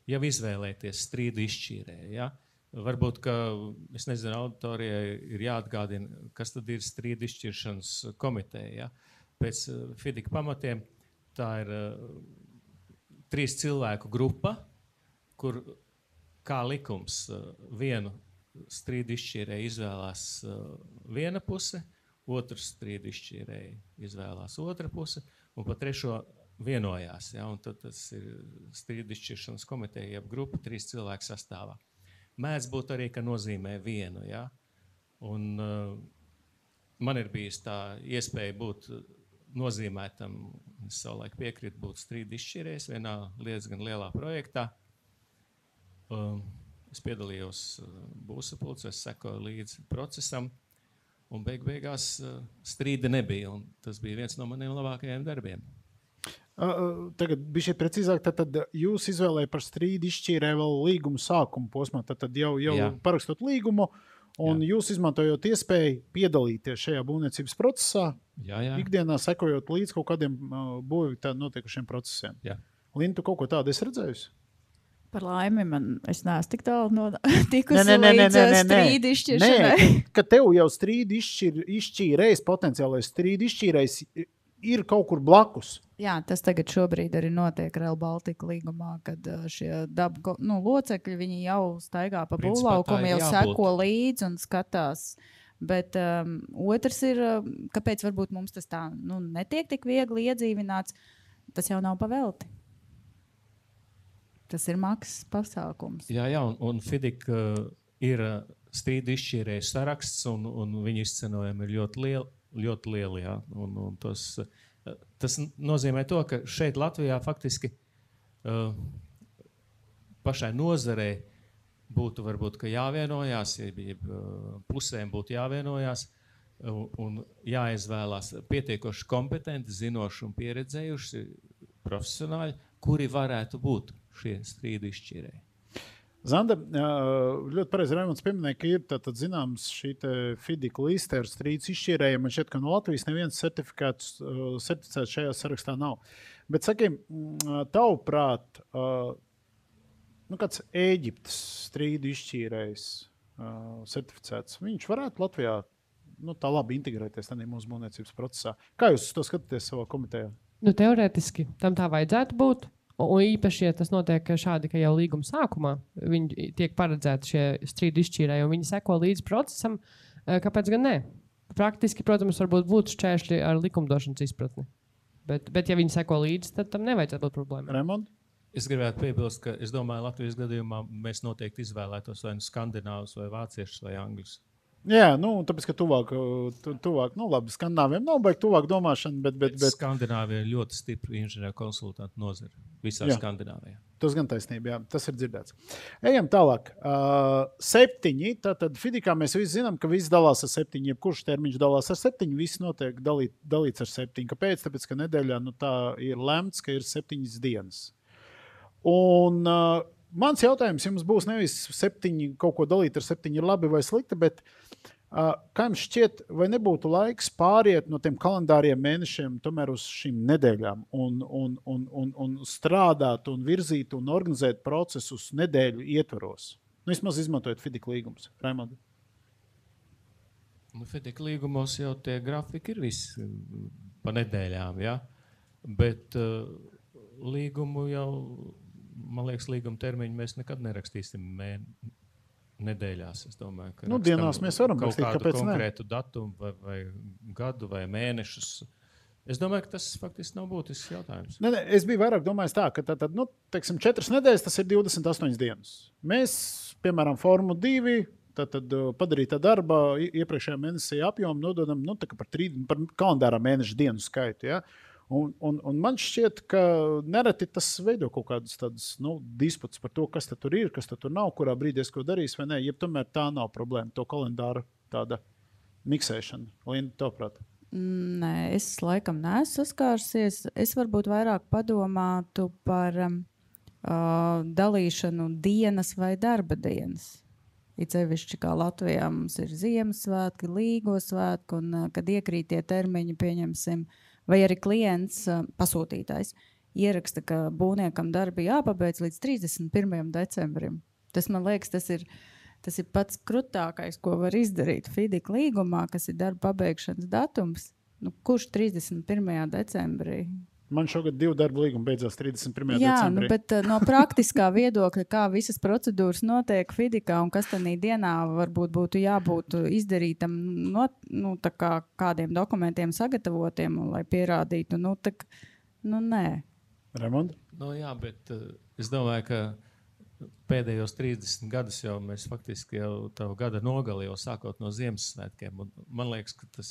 jau izvēlēties strīdu izšķīrē. Ja? Varbūt, ka, es nezinu, auditorijai ir jāatgādina, kas tad ir strīdu izšķiršanas komiteja. Ja? Pēc FIDIC pamatiem tā ir 3 cilvēku grupa, kur kā likums vienu strīdu izšķīrē izvēlās viena puse, otrs strīdu izšķīrēji izvēlās otra puse, un pa trešo vienojās. Ja? Un tad tas ir strīdu izšķiršanas komiteja, jeb grupa 3 cilvēku sastāvā. Mēdz būt arī, ka nozīmē vienu. Ja? Un man ir bijis tā iespēja būt nozīmētam, es savulaik piekrītu būt strīdu izšķirējs vienā diezgan lielā projektā. Es piedalījos būvsapulcē, es sekoju līdzi procesam, un beigās strīda nebija, un tas bija viens no maniem labākajiem darbiem. Tagad bija šeit precīzāk, tad jūs izvēlējāt par strīdu izšķīrēju vēl līgumu sākumu posmā, tad jau parakstot līgumu, un jūs izmantojot iespēju piedalīties šajā būvniecības procesā, ikdienā sekojot līdz kaut kādiem būvībā notiekušiem procesiem. Jā. Linda, tu kaut ko tādu esi redzējusi? Par laimi es neesmu tik tālu tikusi līdz strīdu izšķiršanai. Nē, ka tev jau strīdu izšķīrējs, potenciālais strīdu izšķīrējs ir kaut kur blakus. Jā, tas tagad šobrīd arī notiek Rail Baltica līgumā, kad šie locekļi, viņi jau staigā pa būvlaukumu, jau seko līdzi un skatās. Bet otrs ir, kāpēc varbūt mums tas tā netiek tik viegli iedzīvināts, tas jau nav pavelti. Tas ir maksas pasākums. Jā, un FIDIC ir strīdu izšķīrēju saraksts, un viņu izcenojumi ir ļoti lieli. Jā. Un tas nozīmē to, ka šeit Latvijā faktiski pašai nozarei būtu varbūt jāvienojās, ja pusēm būtu jāvienojās un jāizvēlās pietiekoši kompetenti, zinoši un pieredzējuši profesionāļi, kuri varētu būt šie strīdu izšķīrēji. Zanda, ļoti pareizi Raimonds pieminēja, ka ir tātad zināms šī FIDIC liste ar strīdus izšķīrējiem. Man šķiet, ka no Latvijas neviens certificēts šajā sarakstā nav. Bet, sakiem, tavuprāt, kāds Ēģiptes strīdu izšķīrējs certificēts, viņš varētu Latvijā tā labi integrēties tādā mūsu būvniecības procesā. Kā jūs to skatāties savā komitejā? Teorētiski tam tā vajadzētu būt. Un īpaši, ja tas notiek šādi, ka jau līguma sākumā viņi tiek paredzēti šie strīdu izšķīrēji un viņi seko līdz procesam, kāpēc gan ne? Praktiski, protams, varbūt būtu šķēršļi ar likumdošanas izpratni. Bet ja viņi seko līdzi, tad tam nevajadzētu būt problēma. Raimond? Es gribētu piebilst, ka es domāju, Latvijas gadījumā mēs noteikti izvēlētos vai skandināvus vai vāciešus vai angļus. Jā, tāpēc, ka tuvāk, labi, skandināviem nav baigi tuvāk domāšana, bet... Skandināvija ir ļoti stipra inženieru konsultantu nozara visā Skandināvijā. Tas gan taisnība, jā, tas ir dzirdēts. Ejam tālāk. 7, tātad FIDICā mēs visi zinām, ka viss dalās ar 7, jebkurš termiņš dalās ar 7, viss notiek dalīts ar 7. Kāpēc? Tāpēc, ka nedēļā tā ir lemts, ka ir 7 dienas. Un mans jautājums jums būs nevis 7, kaut ko dalīt ar 7 ir labi vai slikti, bet kā jums šķiet, vai nebūtu laiks pāriet no tiem kalendāriem mēnešiem tomēr uz šīm nedēļām un strādāt un virzīt un organizēt procesus nedēļu ietvaros? Vismaz izmantojot FIDIC līgumus. Raimond? FIDIC līgumos jau tie grafiki ir visi pa nedēļām, ja? Bet līgumu jau, man liekas, līguma termiņu mēs nekad nerakstīsim nedēļās. Es domāju, ka dienās mēs varam rakstīt, kāpēc ne? Konkrētu datumu vai gadu vai mēnešus. Es domāju, ka tas faktiski nav būtisks jautājums. Ne, es biju vairāk domājis tā, ka teiksim, 4 nedēļas tas ir 28 dienas. Mēs, piemēram, formu 2, tad padarītā darba iepriekšējā mēnesī apjomu nododam par kalendārā mēneša dienu skaitu. Ja? Un man šķiet, ka nereti tas veido kaut kādas tādas disputas par to, kas tur ir, kas tur nav, kurā brīdī es ko darīs vai nē. Jeb tomēr tā nav problēma, to kalendāru tāda miksēšana. Linda, tavuprāt? Nē, es laikam neesmu saskārusies. Es varbūt vairāk padomātu par dalīšanu dienas vai darba dienas. It sevišķi kā Latvijā mums ir Ziemassvētki, Līgo svētki, un kad iekrīt tie termiņi, pieņemsim, vai arī klients, pasūtītājs, ieraksta, ka būvniekam darbi jāpabeidz līdz 31. decembrim. Tas, man liekas, tas ir pats krutākais, ko var izdarīt FIDIC līgumā, kas ir darba pabeigšanas datums. Kurš 31. decembrī Man šogad 2 darba līgumi beidzās 31. Jā, decembrī. bet no praktiskā viedokļa, kā visas procedūras notiek Fidikā un kas tādā dienā varbūt būtu jābūt izdarītam tā kā kādiem dokumentiem sagatavotiem, un, lai pierādītu, nē. Raimond? Jā, bet es domāju, ka pēdējos 30 gadus jau mēs faktiski jau tavu gada nogali jau sākot no Ziemassvētkiem. Un man liekas, ka tas,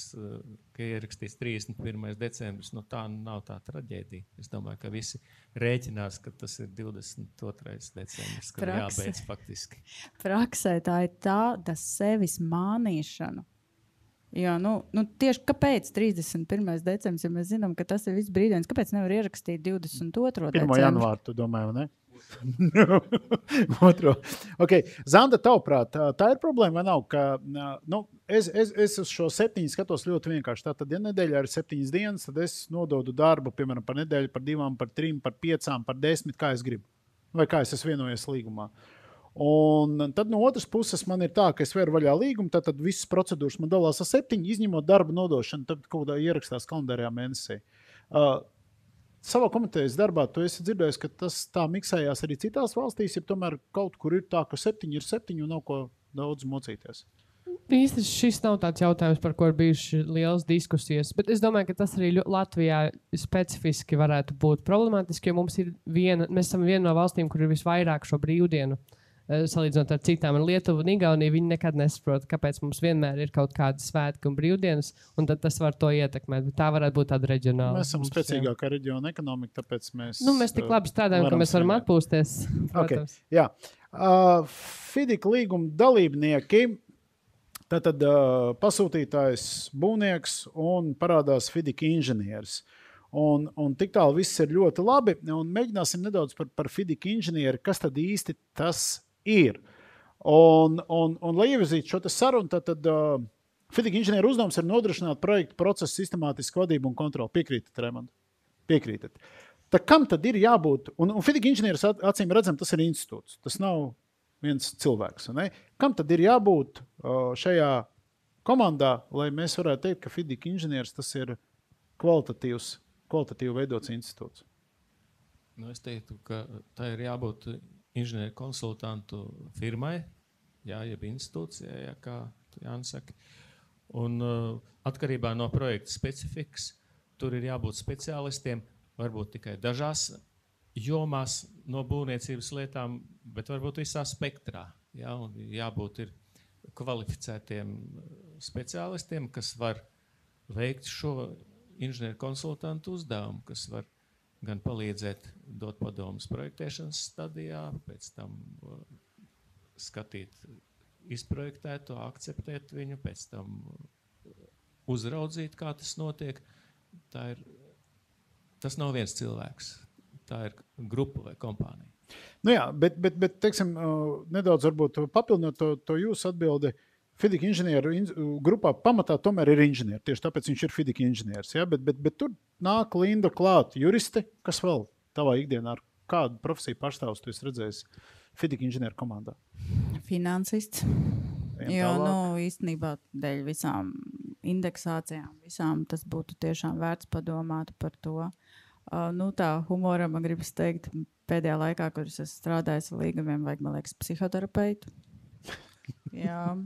ka ierakstīs 31. decembris, tā nav tā traģēdija. Es domāju, ka visi rēķinās, ka tas ir 22. decembris, kad jābeidz faktiski. Praksē tā ir tāda sevis mānīšana. Jā, tieši kāpēc 31. decembris, ja mēs zinām, ka tas ir viss brīdienis, kāpēc nevar ierakstīt 22. decembris? 1. janvāru, tu domāji, vai ne? Otro. Okay. Zanda, tavuprāt, tā ir problēma vai nav? Ka, es uz šo 7 skatos ļoti vienkārši. Tātad, ja nedēļā ir 7 dienas, tad es nododu darbu, piemēram, par nedēļu, par 2, par 3, par 5, par 10, kā es gribu. Vai kā es esmu vienojies līgumā. Un tad no otras puses man ir tā, ka es veru vaļā līgumu, tad visas procedūras man dalās ar 7, izņemot darba nodošanu, tad kaut kādā ierakstās kalendārajā mēnesī. Savā komitejas darbā tu esi dzirdējis, ka tas tā miksējās arī citās valstīs, ja tomēr kaut kur ir tā, ka 7 ir 7 un nav ko daudz mocīties. Īsti šis nav tāds jautājums, par ko ir bijušas lielas diskusijas, bet es domāju, ka tas arī Latvijā specifiski varētu būt problemātiski, jo mēs esam viena no valstīm, kur ir visvairāk šo brīvdienu. Salīdzinot ar citām, Lietuva un Igaunija, viņi nekad nesaprot, kāpēc mums vienmēr ir kaut kādas svētki un brīvdienas, un tad tas var to ietekmēt. Bet tā varētu būt tāda reģionāla. Mēs esam spēcīgākā reģiona ekonomika, tāpēc mēs... Mēs tik labi strādājam, ka mēs varam atpūsties. Okay. Jā. Fidika līguma dalībnieki, tātad pasūtītājs būvnieks un parādās Fidika inženieris. Un tik tālu viss ir ļoti labi, un mēģināsim nedaudz par Fidika inženieri, kas tad īsti tas ir. Un lai ievirzītu šo sarunu, tad Fidika inženieru uzdevums ir nodrošināt projektu procesu sistemātisku vadību un kontroli. Piekrītat, Raimond? Piekrītat. Tad kam tad ir jābūt? Un Fidika inženieris acīm redzam, tas ir institūts. Tas nav viens cilvēks. Ne? Kam tad ir jābūt šajā komandā, lai mēs varētu teikt, ka Fidika inženieris tas ir kvalitatīvi veidots institūts? Es teiktu, ka tā ir jābūt inženieru konsultantu firmai, jeb institūcijai, kā Jānis saka. Un atkarībā no projekta specifikas, tur ir jābūt speciālistiem, varbūt tikai dažās jomās no būvniecības lietām, bet varbūt visā spektrā. Jā, un jābūt ir kvalificētiem speciālistiem, kas var veikt šo inženieru konsultantu uzdevumu, kas var gan palīdzēt dot padomus projektēšanas stadijā, pēc tam skatīt izprojektēto, akceptēt viņu, pēc tam uzraudzīt, kā tas notiek. Tas nav viens cilvēks, tā ir grupa vai kompānija. Jā, bet teiksim, nedaudz varbūt papildinot to jūsu atbildi, Fidika inženieru grupā pamatā tomēr ir inženieri. Tieši tāpēc viņš ir Fidika inženieris. Ja? Bet tur nāk Linda klāt juristi, kas vēl tavā ikdienā ar kādu profesiju pārstāvus tu esi redzējis Fidika inženieru komandā? Finansists. Jo, īstenībā dēļ visām indeksācijām, visām tas būtu tiešām vērts padomāt par to. Tā humora man gribas teikt, pēdējā laikā, kur es esmu strādājis ar līgumiem, vajag, man liekas, psihoterapeitu. Jā.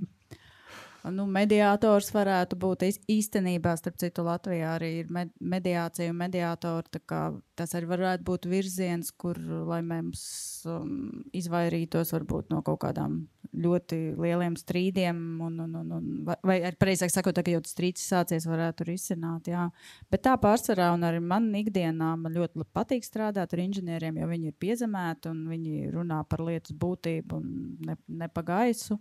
Mediātors varētu būt īstenībā, starp citu, Latvijā arī ir mediācija un mediātori. Tas arī varētu būt virziens, kur, lai mēs izvairītos varbūt no kaut kādām ļoti lieliem strīdiem, vai arī pareizāk sakot, ka jau tas strīds sācies, varētu risināt. Jā. Bet tā pārsvarā, un arī man ikdienā man ļoti patīk strādāt ar inženieriem, jo viņi ir piezemēti un viņi runā par lietas būtību un ne pa gaisu.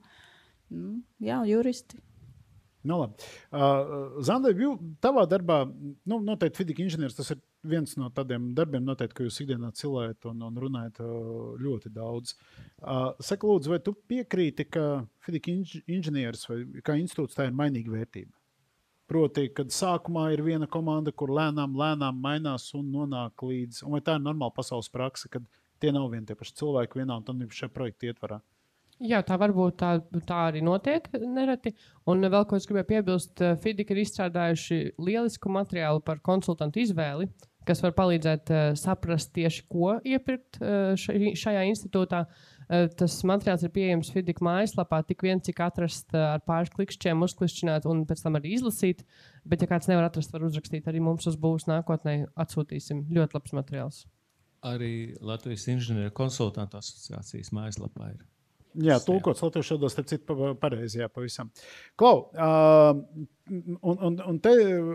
Jā, juristi. Labi. Zanda, tavā darbā, noteikti Fidika inženieris, tas ir viens no tādiem darbiem, noteikti, ka jūs ikdienā cilējat un runājat ļoti daudz. Saka, lūdzu, vai tu piekrīti, ka Fidika inženieris vai kā institūts tā ir mainīga vērtība? Proti, kad sākumā ir viena komanda, kur lēnām mainās un nonāk līdz, un vai tā ir normāla pasaules praksa, kad tie nav vien tie paši cilvēki vienā un tam ir šajā projekta ietvarā? Jā, tā varbūt tā arī notiek nereti. Un vēl, ko es gribēju piebilst, Fidika ir izstrādājuši lielisku materiālu par konsultantu izvēli, kas var palīdzēt saprast tieši, ko iepirkt šajā institūtā. Tas materiāls ir pieejams FIDIC mājaslapā, tik vien, cik atrast ar pāris klikšķiem, uzklišķināt un pēc tam arī izlasīt. Bet, ja kāds nevar atrast, var uzrakstīt arī mums uz būs nākotnē, atsūtīsim. Ļoti labs materiāls. Arī Latvijas inženieru konsultantu asociācijas mājaslapā ir. Jā, tulkots latviešu valodā, starp citu, pareizi, jā, pavisam. Klau, un te,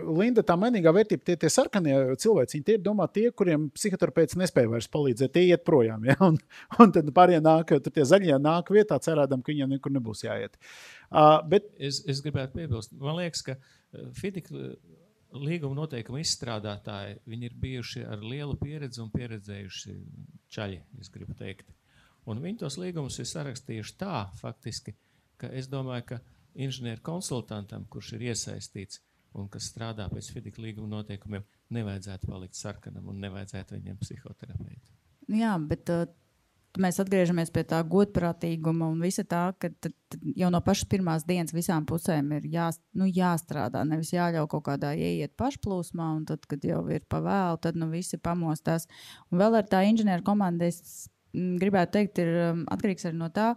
Linda, tā mainīgā vērtība, tie sarkanie cilvēci, tie ir domā tie, kuriem psihoterapeits nespēja vairs palīdzēt, tie iet projām, jā, un tad pārējie nāk, tur tie zaļie nāk vietā, cerādam, ka viņiem nekur nebūs jāiet. Bet... Es gribētu piebilst, man liekas, ka FIDIC līguma noteikuma izstrādātāji, viņi ir bijuši ar lielu pieredzi un pieredzējuši čaļi, es gribu teikt. Un viņi tos līgumus ir sarakstījuši tā, faktiski, ka es domāju, ka inženieru konsultantam, kurš ir iesaistīts un kas strādā pēc FIDIC līguma noteikumiem, nevajadzētu palikt sarkanam un nevajadzētu viņiem psihoterapeitu. Jā, bet mēs atgriežamies pie tā godprātīguma un visa tā, ka jau no pašas pirmās dienas visām pusēm ir jāstrādā, nevis jāļauj kaut kādā ieiet pašplūsmā, un tad, kad jau ir pavēlu, tad visi pamostās. Un vēl ar tā inženieru komandu es gribētu teikt, ir atkarīgs arī no tā,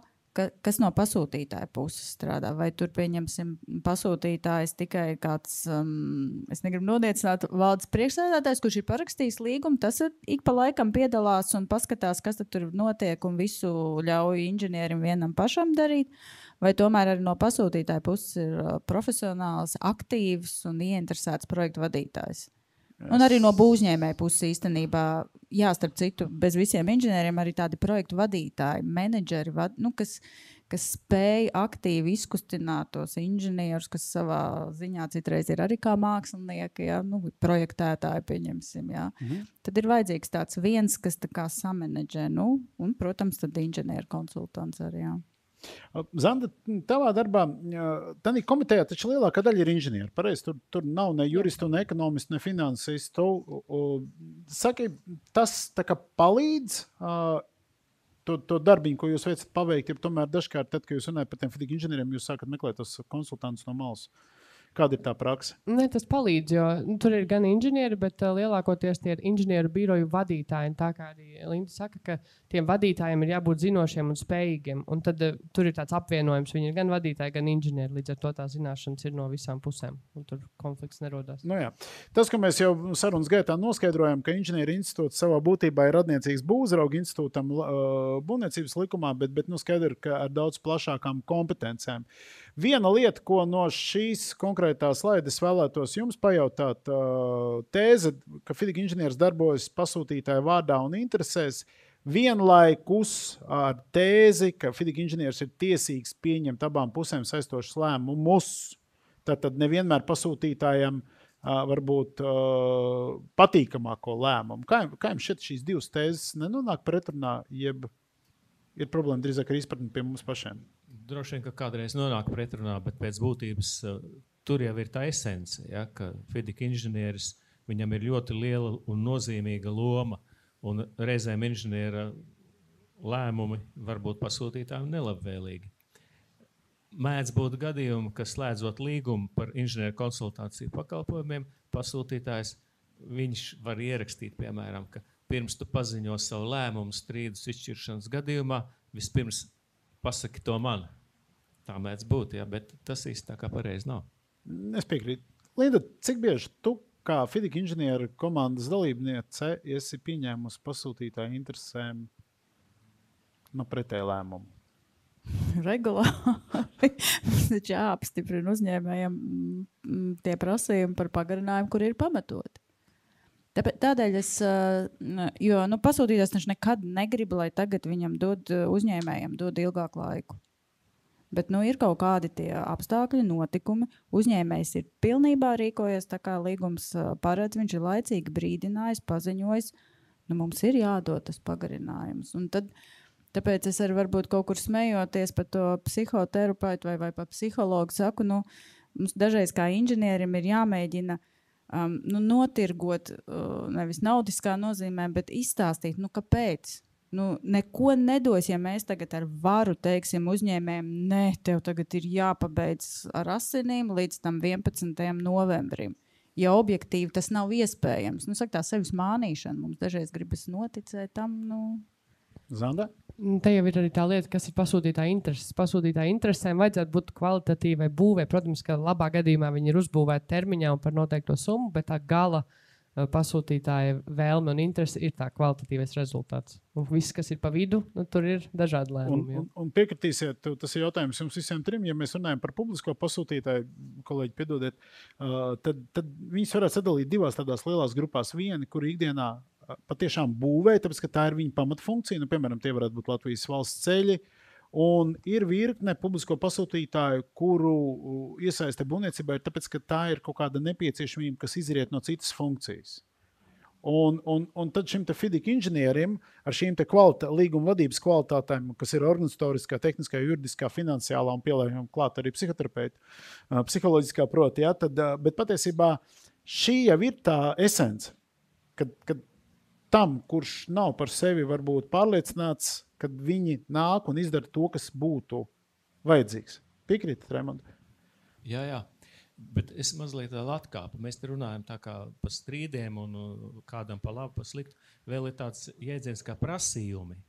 kas no pasūtītāja puses strādā. Vai tur, pieņemsim, pasūtītājs tikai kāds, es negribu nodiecināt, valdes priekšsēdētājs, kurš ir parakstījis līgumu, tas ik pa laikam piedalās un paskatās, kas tad tur notiek un visu ļauj inženierim vienam pašam darīt. Vai tomēr arī no pasūtītāja puses ir profesionāls, aktīvs un ieinteresēts projektu vadītājs. Un arī no būvņēmēja puses īstenībā, jā, starp citu, bez visiem inženieriem arī tādi projektu vadītāji, menedžeri, kas spēj aktīvi izkustināt tos inženierus, kas savā ziņā citreiz ir arī kā mākslinieki, jā, projektētāji, pieņemsim, jā. Tad ir vajadzīgs tāds viens, kas tā kā samenedžē, un, protams, tad inženieru konsultants arī, jā. Zanda, tavā darbā, tādā komitejā taču lielākā daļa ir inženieri. Pareizi, tur nav ne juristu, ne ekonomistu, ne finansistu. Saki, tas tā kā palīdz to darbiņu, ko jūs veicat paveikt, ja tomēr dažkārt, tad, kad jūs runājat par tiem FIDIC inženieriem, jūs sākat meklēt tos konsultantus no malas. Kāda ir tā praksa? Ne, tas palīdz, jo tur ir gan inženieri, bet lielākoties tie ir inženieru biroju vadītāji. Tā kā arī Linda saka, ka tiem vadītājiem ir jābūt zinošiem un spējīgiem. Un tad tur ir tāds apvienojums. Viņi ir gan vadītāji, gan inženieri. Līdz ar to tā zināšanas ir no visām pusēm. Un tur konflikts nerodās. Nu jā. Tas, ka mēs jau sarunas gaitā noskaidrojam, ka inženieru institūts savā būtībā ir radniecīgs būvzrauga institūtam būvniecības likumā, bet skaidri, ka ar daudz plašākām kompetencēm. Viena lieta, ko no šīs konkrētā slaides vēlētos jums pajautāt, tēze, ka FIDIC inženieris darbojas pasūtītāja vārdā un interesēs, vienlaikus ar tēzi, ka FIDIC inženieris ir tiesīgs pieņemt abām pusēm saistošus lēmumus. Tad nevienmēr pasūtītājam varbūt patīkamāko lēmumu. Kā jums šeit šīs divas tēzes nenonāk pretrunā, jeb ir problēma drīzāk ar izpratni pie mums pašiem? Droši vien, ka kādreiz nonāk pretrunā, bet pēc būtības tur jau ir tā esence, ja, ka FIDIC inženieris, viņam ir ļoti liela un nozīmīga loma, un reizēm inženiera lēmumi var būt pasūtītājiem nelabvēlīgi. Mēdz būt gadījumi, ka slēdzot līgumu par inženieru konsultāciju pakalpojumiem, pasūtītājs viņš var ierakstīt, piemēram, ka pirms tu paziņo savu lēmumu strīdus izšķiršanas gadījumā, vispirms pasaki to man. Tā mēdz būt, jā, bet tas īsti tā kā pareizi nav. Es piekrītu. Linda, cik bieži tu kā FIDIC inženieru komandas dalībniece esi pieņēmusi pasūtītāju interesēm pretēju lēmumu? Regulāri. Mums taču jāapstiprina uzņēmējiem tie prasījumi par pagarinājumu, kur ir pamatoti. Tādēļ jo pasūtītājs taču nekad negrib, lai tagad viņam uzņēmējiem dod ilgāku laiku. Bet ir kaut kādi tie apstākļi, notikumi. Uzņēmējs ir pilnībā rīkojies, tā kā līgums paredz, viņš ir laicīgi brīdinājis, paziņojis, mums ir jādod tas pagarinājums. Un tāpēc es arī varbūt kaut kur smejoties par to psihoterapeitu vai par psihologu saku, mums dažreiz kā inženierim ir jāmēģina notirgot, nevis naudiskā nozīmē, bet izstāstīt, kāpēc. Neko nedos, ja mēs tagad ar varu teiksim uzņēmējiem, tev tagad ir jāpabeidz ar asinīm līdz tam 11. novembrim. ja objektīvi tas nav iespējams. Nu, saka, tā sevis mānīšana. Mums dažreiz gribas noticēt tam, Zanda? Te jau ir arī tā lieta, kas ir pasūtītāja intereses. Pasūtītāja interesēm vajadzētu būt kvalitatīvai būvē. Protams, ka labā gadījumā viņi ir uzbūvēti termiņā un par noteikto summu, bet tā gala pasūtītāja vēlme un interese ir tā kvalitatīvais rezultāts. Un viss, kas ir pa vidu, tur ir dažādi lēmumi. Un piekritīsiet, tas ir jautājums jums visiem trim. Ja mēs runājam par publisko pasūtītāju, kolēģi, piedodiet, tad viņus varētu sadalīt divās tādās lielās grupās. Vieni, kuri ikdienā patiešām būvē, tāpēc, ka tā ir viņa pamatfunkcija. Nu, piemēram, tie varētu būt Latvijas valsts ceļi. Un ir virkne publisko pasūtītāju, kuru iesaiste būvniecībā ir tāpēc, ka tā ir kaut kāda nepieciešamība, kas izriet no citas funkcijas. Un tad šim te FIDIC inženierim ar šīm te līguma vadības kvalitātēm, kas ir organizatoriskā, tehniskā, juridiskā, finansiālā un pielējām klāt arī psihoterapeita, psiholoģiskā proti, ja, bet patiesībā šī jau ir tā esence, kad tam, kurš nav par sevi varbūt pārliecināts, kad viņi nāk un izdara to, kas būtu vajadzīgs. Piekrītat, Raimond? Jā. Bet es mazliet vēl atkāpu. Mēs te runājam tā kā par strīdiem un kādam pa labu, pa sliktu. Vēl ir tāds jēdziens kā prasījumi.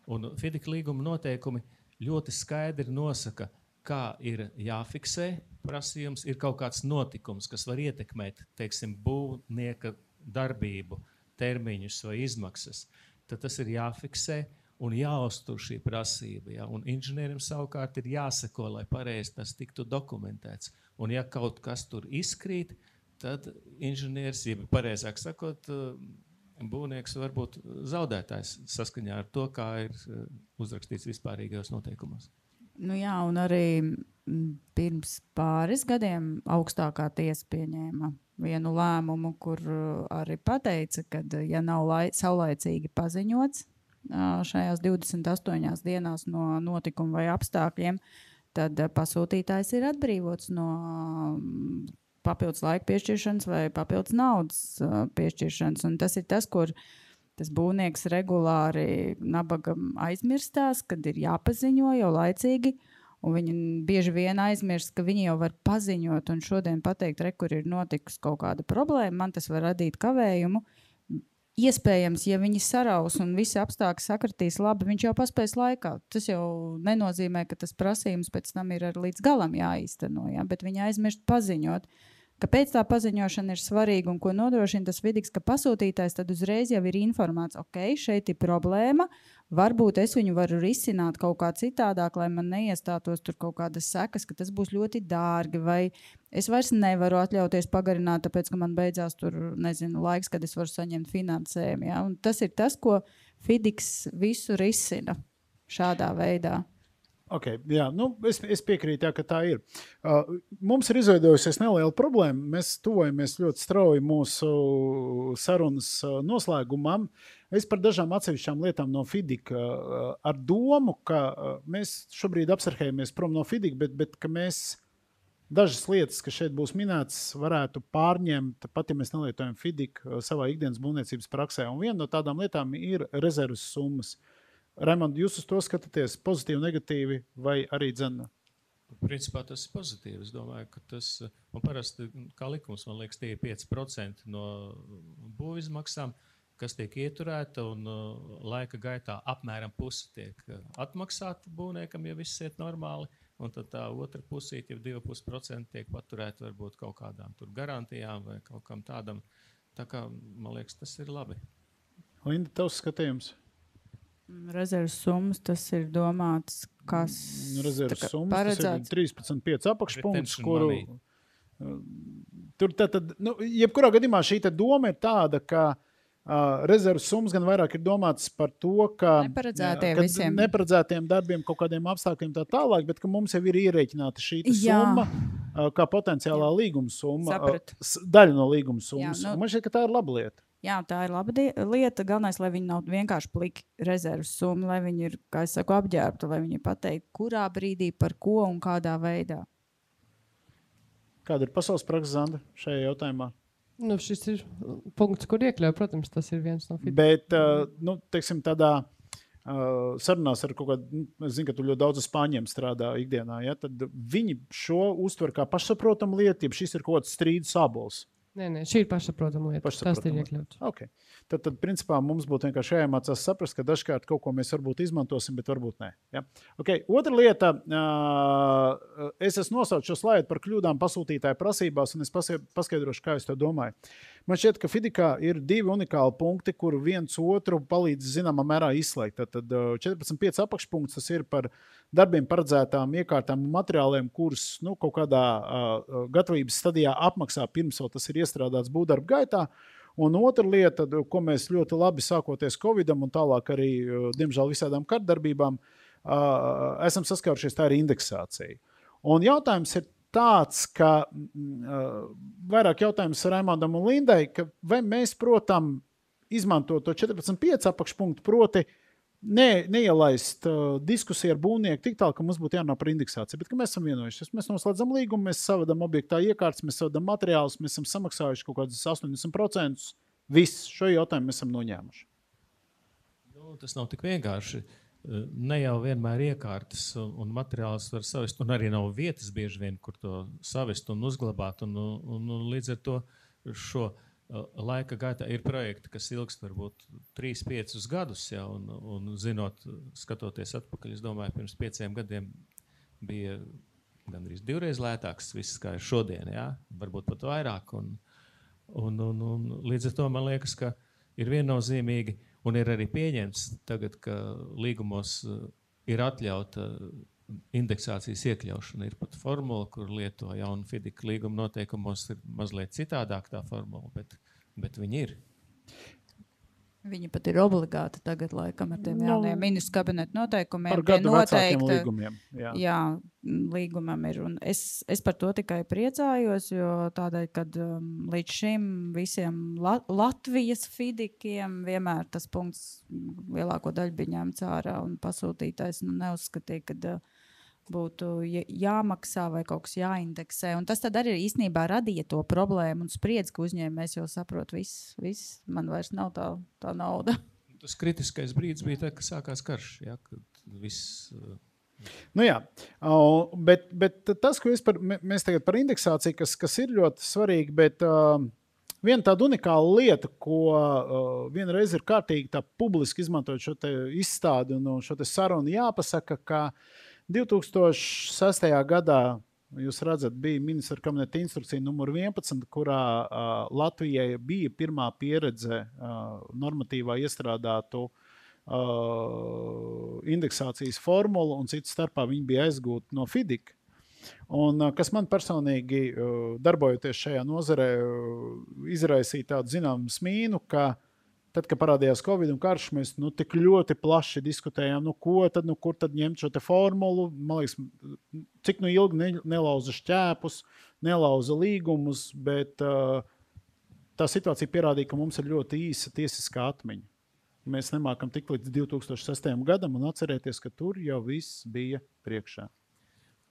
Un FIDIC līguma noteikumi ļoti skaidri nosaka, kā ir jāfiksē prasījums. Ir kaut kāds notikums, kas var ietekmēt, teiksim, būvnieka darbību, termiņus vai izmaksas. Tad tas ir jāfiksē un jāuztur šī prasība. Ja? Un inženierim savukārt ir jāseko, lai pareizi tas tiktu dokumentēts. Un ja kaut kas tur izkrīt, tad inženieris, ja pareizāk sakot, būvnieks var būt zaudētājs saskaņā ar to, kā ir uzrakstīts vispārīgajos noteikumos. Nu jā, un arī pirms pāris gadiem augstākā tiesa pieņēma vienu lēmumu, kur arī pateica, ka ja nav saulaicīgi paziņots šajās 28 dienās no notikuma vai apstākļiem, tad pasūtītājs ir atbrīvots no papildus laika piešķiršanas vai papildus naudas piešķiršanas. Un tas ir tas, kur tas būvnieks regulāri nabagam aizmirstās, kad ir jāpaziņo jau laicīgi. Un viņi bieži vien aizmirst, ka viņi jau var paziņot un šodien pateikt, kur ir notikusi kaut kāda problēma, man tas var radīt kavējumu. Iespējams, ja viņi saraus un visi apstākļi sakritīs labi, viņš jau paspēs laikā. Tas jau nenozīmē, ka tas prasījums pēc tam ir līdz galam jāīsteno, ja? Bet viņi aizmirst paziņot. Kāpēc tā paziņošana ir svarīga un ko nodrošina tas FIDIC, ka pasūtītājs tad uzreiz jau ir informēts, ok, šeit ir problēma, varbūt es viņu varu risināt kaut kā citādāk, lai man neiestātos tur kaut kādas sekas, ka tas būs ļoti dārgi, vai es vairs nevaru atļauties pagarināt, tāpēc, ka man beidzās tur, nezinu, laiks, kad es varu saņemt finansējumu. Ja? Un tas ir tas, ko FIDIC visu risina šādā veidā. Okay, jā, es piekrītu, ka tā ir. Mums ir izveidojusies neliela problēma. Mēs tuvojamies ļoti strauji mūsu sarunas noslēgumam. Es par dažām atsevišķām lietām no FIDIC ar domu, ka mēs šobrīd abstrahējamies prom no FIDIC, bet ka mēs dažas lietas, kas šeit būs minētas, varētu pārņemt, pat ja mēs nelietojam FIDIC savā ikdienas būvniecības praksē. Un viena no tādām lietām ir rezerves summas. Raimond, jūs uz to skatāties pozitīvi, negatīvi vai arī dzena? Principā tas ir pozitīvi. Es domāju, ka tas, man parasti, kā likums, man liekas, tie ir 5% no būvizmaksām, kas tiek ieturēta un laika gaitā apmēram pusi tiek atmaksāta būvniekam, ja viss iet normāli, un tad tā otra pusīt, ja 2,5% tiek paturēta varbūt kaut kādām tur garantijām vai kaut kam tādam. Tā kā, man liekas, tas ir labi. Linda, tavs skatījums? Rezerves summas, tas ir domāts, kas rezerves summas, paredzēts. Tas ir 13,5 apakšpunkts, kuru tur tad, jebkurā gadījumā šī doma ir tāda, ka rezerves summas gan vairāk ir domātas par to, ka neparedzētiem darbiem, kaut kādiem apstākļiem tā tālāk, bet ka mums jau ir ierēķināta šī summa kā potenciālā līguma summa, daļa no līguma summas. Man šķiet, ka tā ir laba lieta. Jā, tā ir laba lieta. Galvenais, lai viņi nav vienkārši pliki rezerves summa, lai viņi ir, kā es saku, apģērbti, lai viņi pateikt, kurā brīdī, par ko un kādā veidā. Kāda ir pasaules praksa, Zanda, šajā jautājumā? Šis ir punkts, kur iekļauj, protams, tas ir viens no FIDIC. Bet, teiksim, tādā sarunās ar kaut kādu, es zinu, ka tu ļoti daudz spāņiem strādā ikdienā, ja, tad viņi šo uztver kā pašsaprotamu lietu, ja šis ir kaut kāds strīdu sābols. Nē, šī ir pašsaprotama lieta. Tas ir iekļauts. Okay. Tad, principā, mums būtu vienkārši jāiemācās saprast, ka dažkārt kaut ko mēs varbūt izmantosim, bet varbūt nē. Ja? Okay. Otra lieta, es esmu nosaucis šo slaidu par kļūdām pasūtītāju prasībās, un es paskaidrošu, kā es to domāju. Man šķiet, ka Fidikā ir 2 unikāli punkti, kur viens otru palīdz zināmā mērā izslēgt. Tad 14.5 apakšpunkts tas ir par darbiem paredzētām iekārtām un materiāliem, kurus kaut kādā gatavības stadijā apmaksā pirms vēl tas ir iestrādāts būvdarba gaitā. Un otra lieta, ko mēs ļoti labi sākoties Covidam un tālāk arī, diemžēl, visādām kartdarbībām, esam saskārušies, tā ir indeksācija. Un jautājums ir tāds, ka vairāk jautājums Raimondam un Lindai, ka vai mēs, protam, izmantot to 14.5 apakšpunktu, proti neielaist diskusiju ar būvnieku tik tālu, ka mums būtu jārunā par indeksāciju, bet ka mēs esam vienojušies. Mēs noslēdzam līgumu, mēs savadam objektā iekārtas, mēs savadam materiālus, mēs esam samaksājuši kaut kādus 80%. Viss šo jautājumu mēs esam noņēmuši. Tas nav tik vienkārši. Ne jau vienmēr iekārtas un materiālus var savest, un arī nav vietas bieži vien, kur to savest un uzglabāt. Un līdz ar to šo laika gaitā ir projekti, kas ilgst varbūt 3-5 gadus, ja, un zinot, skatoties atpakaļ, es domāju, pirms 5 gadiem bija gandrīz 2 reizes lētāks viss, kā ir šodien, ja, varbūt pat vairāk. Un līdz ar to man liekas, ka ir viennozīmīgi, un ir arī pieņemts tagad, ka līgumos ir atļauta indeksācijas iekļaušana. Ir pat formula, kur lieto jaunu Fidika līguma noteikumos ir mazliet citādāk tā formula, bet viņi ir. Viņi pat ir obligāti tagad laikam ar tiem jaunajiem ministru kabineta noteikumiem. Par gadu vecākiem līgumiem. Jā, līgumam ir. Un es par to tikai priecājos, jo tādēļ, kad līdz šim visiem Latvijas Fidikiem vienmēr tas punkts lielāko daļu bija ņemts ārā un pasūtītājs neuzskatīja, ka būtu jāmaksā vai kaut kas jāindeksē. Un tas tad arī īstenībā radīja to problēmu un spriedzi, ka uzņēmējs jau saprot, viss, man vairs nav tā nauda. Tas kritiskais brīdis bija tad, kad sākās karš, ja, kad viss... Nu jā, bet tas, ko mēs tagad par indeksāciju, kas ir ļoti svarīgi, bet viena tāda unikāla lieta, ko vienreiz ir kārtīgi tā publiski izmantojot šo te izstādi un šo te sarunu jāpasaka, ka 2006. gadā, jūs redzat, bija ministra kabineta instrukcija numur 11, kurā Latvijai bija pirmā pieredze normatīvā iestrādātu indeksācijas formulu, un citu starpā viņi bija aizgūti no Fidika. Un kas man personīgi, darbojoties šajā nozarē, izraisīja tādu zināmu smīnu, ka tad, kad parādījās Covid un karš, mēs tik ļoti plaši diskutējām, kur tad ņemt šo te formulu, man liekas, cik ilgi nelauza šķēpus, nelauza līgumus, bet tā situācija pierādīja, ka mums ir ļoti īsa tiesiskā atmiņa. Mēs nemākam tik līdz 2006. gadam un atcerēties, ka tur jau viss bija priekšā.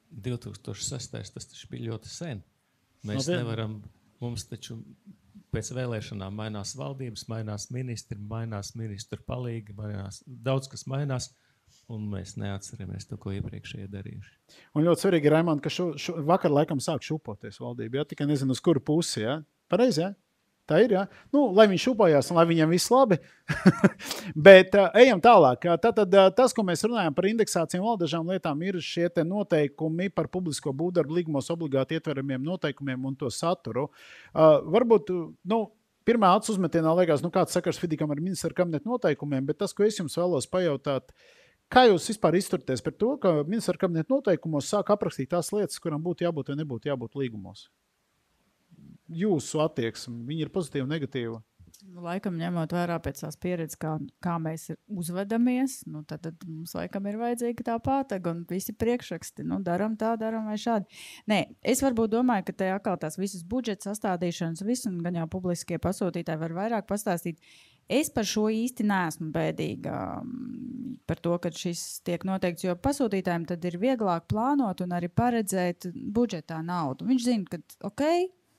2006. tas taču bija ļoti sen. Mēs nevaram, mums taču pēc vēlēšanām mainās valdības, mainās ministru palīgi, daudz kas mainās, un mēs neatceramies to, ko iepriekšēji darījuši. Un ļoti svarīgi, Raimond, ka vakar laikam sāk šupoties valdība, ja? Tikai nezinu, uz kuru pusi, ja? Pareizi, ja? Tā ir, ja? Lai viņš šupojās un lai viņam viss labi. Bet ejam tālāk. Tātad tas, ko mēs runājam par indeksācijām, vēl dažām lietām, ir šie te noteikumi par publisko būvdarbu līgumos obligāti ietveramiem noteikumiem un to saturu. Varbūt, pirmā acu uzmetienā liekas, kāds sakars Fidikam ar ministra kabineta noteikumiem, bet tas, ko es jums vēlos pajautāt, kā jūs vispār izturties par to, ka ministra kabineta noteikumos sāk aprakstīt tās lietas, kurām būtu jābūt vai nebūtu jābūt līgumos? Jūsu attieksme, viņi ir pozitīva, negatīva? Laikam ņemot vērā pēc tās pieredzes, kā mēs uzvedamies, tad mums laikam ir vajadzīga tā pātaga un visi priekšraksti, daram tā, daram vai šādi. Nē, es varbūt domāju, ka te atkal tās visas budžeta sastādīšanas, un gan jau publiskie pasūtītāji var vairāk pastāstīt. Es par šo īsti neesmu bēdīga par to, ka šis tiek noteikts, jo pasūtītājiem tad ir vieglāk plānot un arī paredzēt budžetā naudu. Viņš zina, ka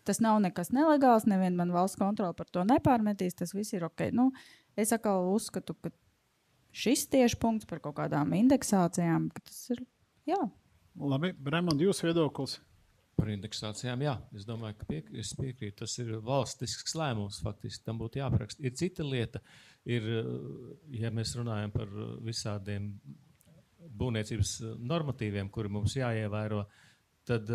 tas nav nekas nelegāls, neviena man valsts kontrola par to nepārmetīs, tas viss ir ok. Es atkal uzskatu, ka šis tieši punkts par kaut kādām indeksācijām, ka tas ir, jā. Labi, Raimond, jūs viedoklis? Par indeksācijām, jā. Es domāju, ka es piekrītu. Tas ir valstisks lēmums, faktiski. Tam būtu jāapraksta. Ir cita lieta, ja mēs runājam par visādiem būvniecības normatīviem, kuri mums jāievēro, tad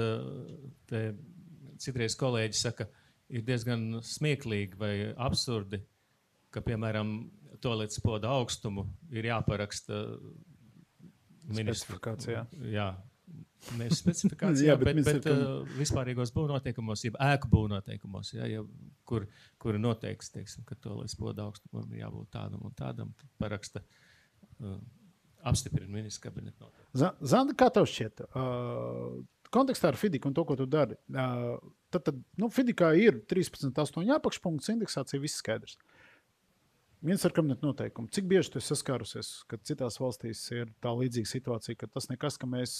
citreiz kolēģi saka, ir diezgan smieklīgi vai absurdi, ka, piemēram, toaletes poda augstumu ir jāparaksta Specifikācijā. Jā. Nevis specifikācijā, bet vispārīgos būvnoteikumos, jeb ēku būvnoteikumos, kuri noteikts, teiksim, ka toaletes poda augstumam ir jābūt tādam un tādam, paraksta apstiprina ministra kabineta noteikums. Zanda, kā tev šķiet? Kontekstā ar Fidiku un to, ko tu dari, tad Fidikā ir 13,8 apakšpunkts, indeksācija, viss skaidrs. Viens ar kabineta noteikumu. Cik bieži tu esi saskārusies, ka citās valstīs ir tā līdzīga situācija, ka tas nekas, ka mēs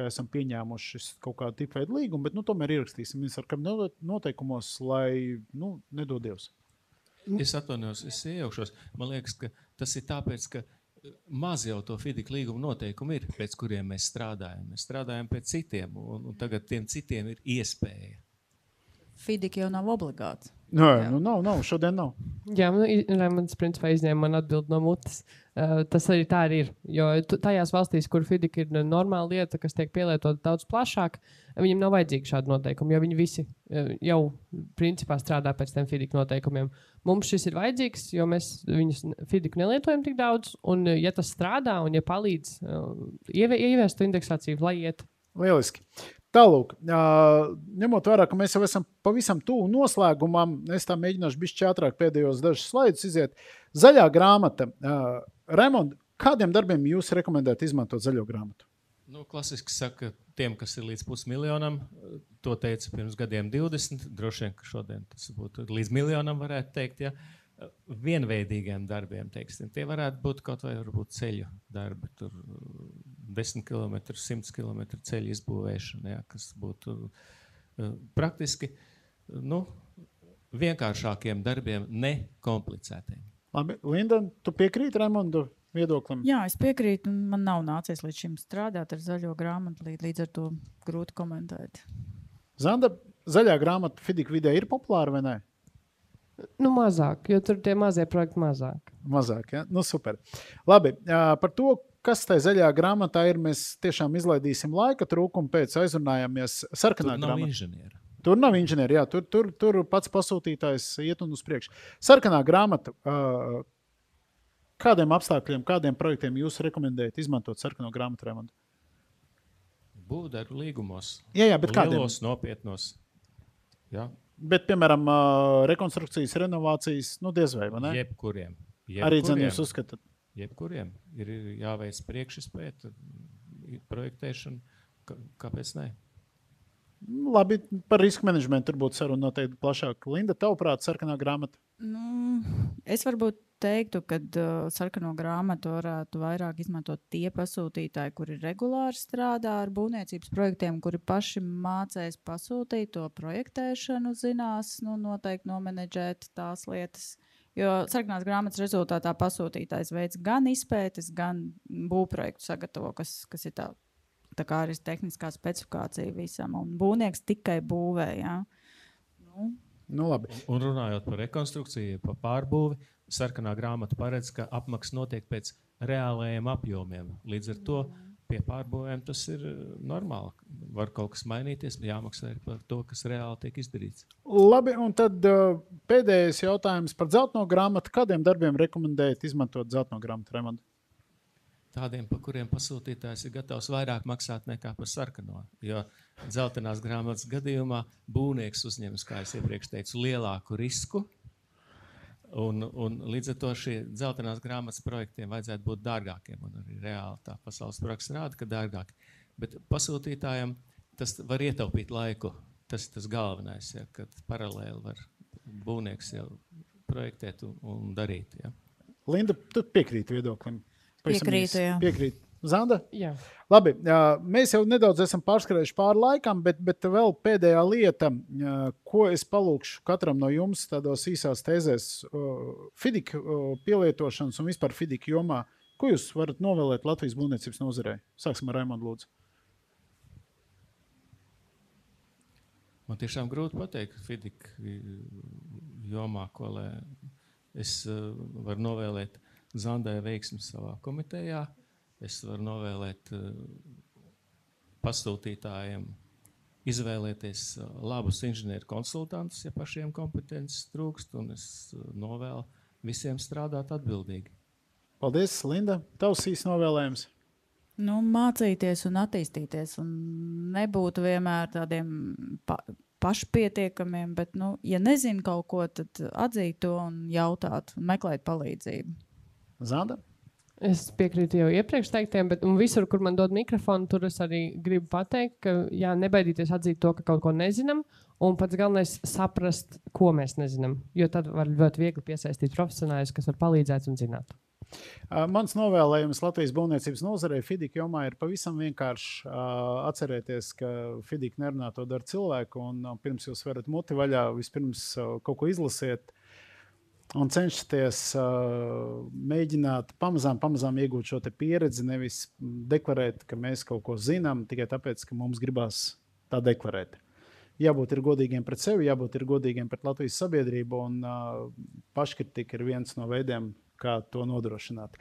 esam pieņēmuši kaut kādu tipu veidu līgumu, bet tomēr ierakstīsim viens ar kabineta noteikumos, lai nedod Dievs. Es atvainojos, es iejaukšos. Man liekas, ka tas ir tāpēc, ka maz jau to Fidika līguma noteikumu ir, pēc kuriem mēs strādājam. Mēs strādājam pēc citiem, un tagad tiem citiem ir iespēja. Fidika jau nav obligāts. Nav, šodien nav. Jā, Raimonds principā izņēma man atbildi no mutes. Tas arī tā arī ir. Jo tajās valstīs, kur Fidika ir normāla lieta, kas tiek pielietota daudz plašāk, viņiem nav vajadzīgi šādi noteikumi, jo viņi visi jau principā strādā pēc tiem Fidika noteikumiem. Mums šis ir vajadzīgs, jo mēs viņus Fidiku nelietojam tik daudz, un ja tas strādā un ja palīdz ieviest indeksāciju, lai iet. Lieliski. Tālūk, ņemot vērā, ka mēs jau esam pavisam tuvu noslēgumam, es tā mēģināšu bišķi ātrāk pēdējos dažus slaidus iziet. Zaļā grāmata. Raimond, kādiem darbiem jūs rekomendētu izmantot zaļo grāmatu? Klasiski saka, tiem, kas ir līdz 500,000, to teica pirms gadiem 20, droši vien, ka šodien tas būtu līdz 1 miljonam, varētu teikt, ja. Vienveidīgiem darbiem, teiksim. Tie varētu būt kaut vai varbūt ceļu darbi, tur 10 km, 100 km ceļu izbūvēšana, ja, kas būtu praktiski vienkāršākiem darbiem, nekomplicētiem. Labi, Linda, tu piekrīti Raimondu viedoklim? Jā, es piekrītu, un man nav nācies līdz šim strādāt ar zaļo grāmatu, līdz ar to grūti komentēt. Zanda, zaļā grāmata Fidika vidē ir populāra vai ne? Mazāk, jo tur tie mazie projekti mazāk. Mazāk, ja? Super. Labi, par to, kas tai zaļā grāmatā ir, mēs tiešām izlaidīsim laika trūkumu pēc aizrunājāmies sarkanā grāmata. Tur nav inženieri, jā, tur pats pasūtītājs iet un uz priekšu. Sarkanā grāmata, kādiem apstākļiem, kādiem projektiem jūs rekomendējat izmantot sarkano grāmatu, Raimond? Būvdarbu līgumos. Jā, bet kādiem? Lielos, nopietnos. Jā. Bet, piemēram, rekonstrukcijas, renovācijas, diez vai ne? Jebkuriem. Arī jūs uzskatāt? Jebkuriem. Ir jāveic priekšizpēta, projektēšana. Kāpēc ne? Labi, par riska menedžmentu tur būtu saruna noteikti plašāk. Linda, tavuprāt, sarkanā grāmata? Es varbūt teiktu, ka sarkano grāmatu varētu vairāk izmantot tie pasūtītāji, kuri regulāri strādā ar būvniecības projektiem, kuri paši mācēs pasūtīt to projektēšanu, zinās, noteikti nomenedžēt tās lietas. Jo sarkanās grāmatas rezultātā pasūtītājs veids gan izpētes, gan būvprojektu sagatavo, kas ir tā kā arī tehniskā specifikācija visam. Un būvnieks tikai būvē, jā. Labi. Un runājot par rekonstrukciju, par pārbūvi, sarkanā grāmata paredz, ka apmaksa notiek pēc reālajiem apjomiem. Līdz ar to pie pārbūvēm tas ir normāli. Var kaut kas mainīties, bet jāmaksā arī par to, kas reāli tiek izdarīts. Labi, un tad pēdējais jautājums par dzelteno grāmatu. Kādiem darbiem rekomendējat izmantot dzelteno grāmatu, Raimond? Tādiem, par kuriem pasūtītājs ir gatavs vairāk maksāt nekā par sarkano. Jo dzeltenās grāmatas gadījumā būvnieks uzņemas, kā es iepriekš teicu, lielāku risku. Un līdz ar to šie dzeltenās grāmatas projektiem vajadzētu būt dārgākiem. Un arī reāli tā pasaules praksa rāda, ka dārgāki. Bet pasūtītājiem tas var ietaupīt laiku. Tas ir tas galvenais, ja, kad paralēli var būvnieks jau projektēt un darīt. Ja. Linda, tu piekrīti viedoklim? Piekrītu, jā. Piekrīt. Zanda? Jā. Labi, mēs jau nedaudz esam pārskrējuši pāri laikam, bet vēl pēdējā lieta, ko es palūkšu katram no jums tādos īsās tēzēs Fidika pielietošanas un vispār Fidika jomā. Ko jūs varat novēlēt Latvijas būvniecības nozarei? Sāksim ar Raimondu, lūdzu. Man tiešām grūti pateikt, Fidik jomā, ko lai es varu novēlēt Zandai veiksmi savā komitejā. Es varu novēlēt pasūtītājiem izvēlēties labus inženieru konsultantus, ja pašiem kompetences trūkst, un es novēlu visiem strādāt atbildīgi. Paldies, Linda. Tavs īsts novēlējums. Nu, mācīties un attīstīties, un nebūtu vienmēr tādiem pašpietiekamiem, bet, nu, ja nezinu kaut ko, tad atzīt to un jautāt, un meklēt palīdzību. Zanda? Es piekrītu jau iepriekš teiktiem, bet visur, kur man dod mikrofonu, tur es arī gribu pateikt, ka jā, nebaidīties atzīt to, ka kaut ko nezinām, un pats galvenais saprast, ko mēs nezinām, jo tad var ļoti viegli piesaistīt profesionāļus, kas var palīdzēt un zināt. Mans novēlējums Latvijas būvniecības nozarei FIDIK jomā ir pavisam vienkārši atcerēties, ka FIDIK nerunā to dara cilvēku, un pirms jūs varat muti vaļā, vispirms kaut ko izlasiet un cenšaties mēģināt pamazām iegūt šo te pieredzi, nevis deklarēt, ka mēs kaut ko zinām, tikai tāpēc, ka mums gribās tā deklarēt. Jābūt ir godīgiem pret sevi, jābūt ir godīgiem pret Latvijas sabiedrību, un paškritika ir viens no veidiem, kā to nodrošināt.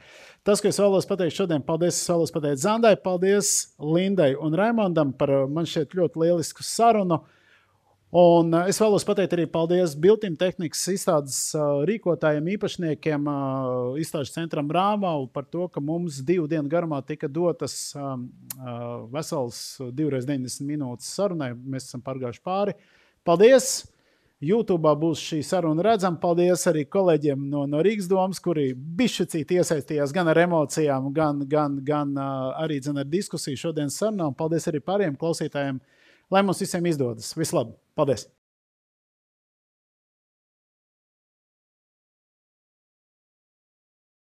Tas, ko es vēlos pateikt šodien, paldies, es vēlos pateikt Zandai, paldies Lindai un Raimondam par man šeit ļoti lielisku sarunu. Un es vēlos pateikt arī paldies Biltim tehnikas izstādes rīkotājiem, īpašniekiem, izstāžu centram Rāmau par to, ka mums 2 dienu garumā tika dotas vesels 2x90 minūtes sarunai. Mēs esam pārgājuši pāri. Paldies! YouTube'ā būs šī saruna redzama. Paldies arī kolēģiem no Rīgas domas, kuri bišķicīt iesaistījās gan ar emocijām, gan arī ar diskusiju šodienas sarunā. Un paldies arī pārējiem klausītājiem, lai mums visiem izdodas. Vislabāk! Paldies!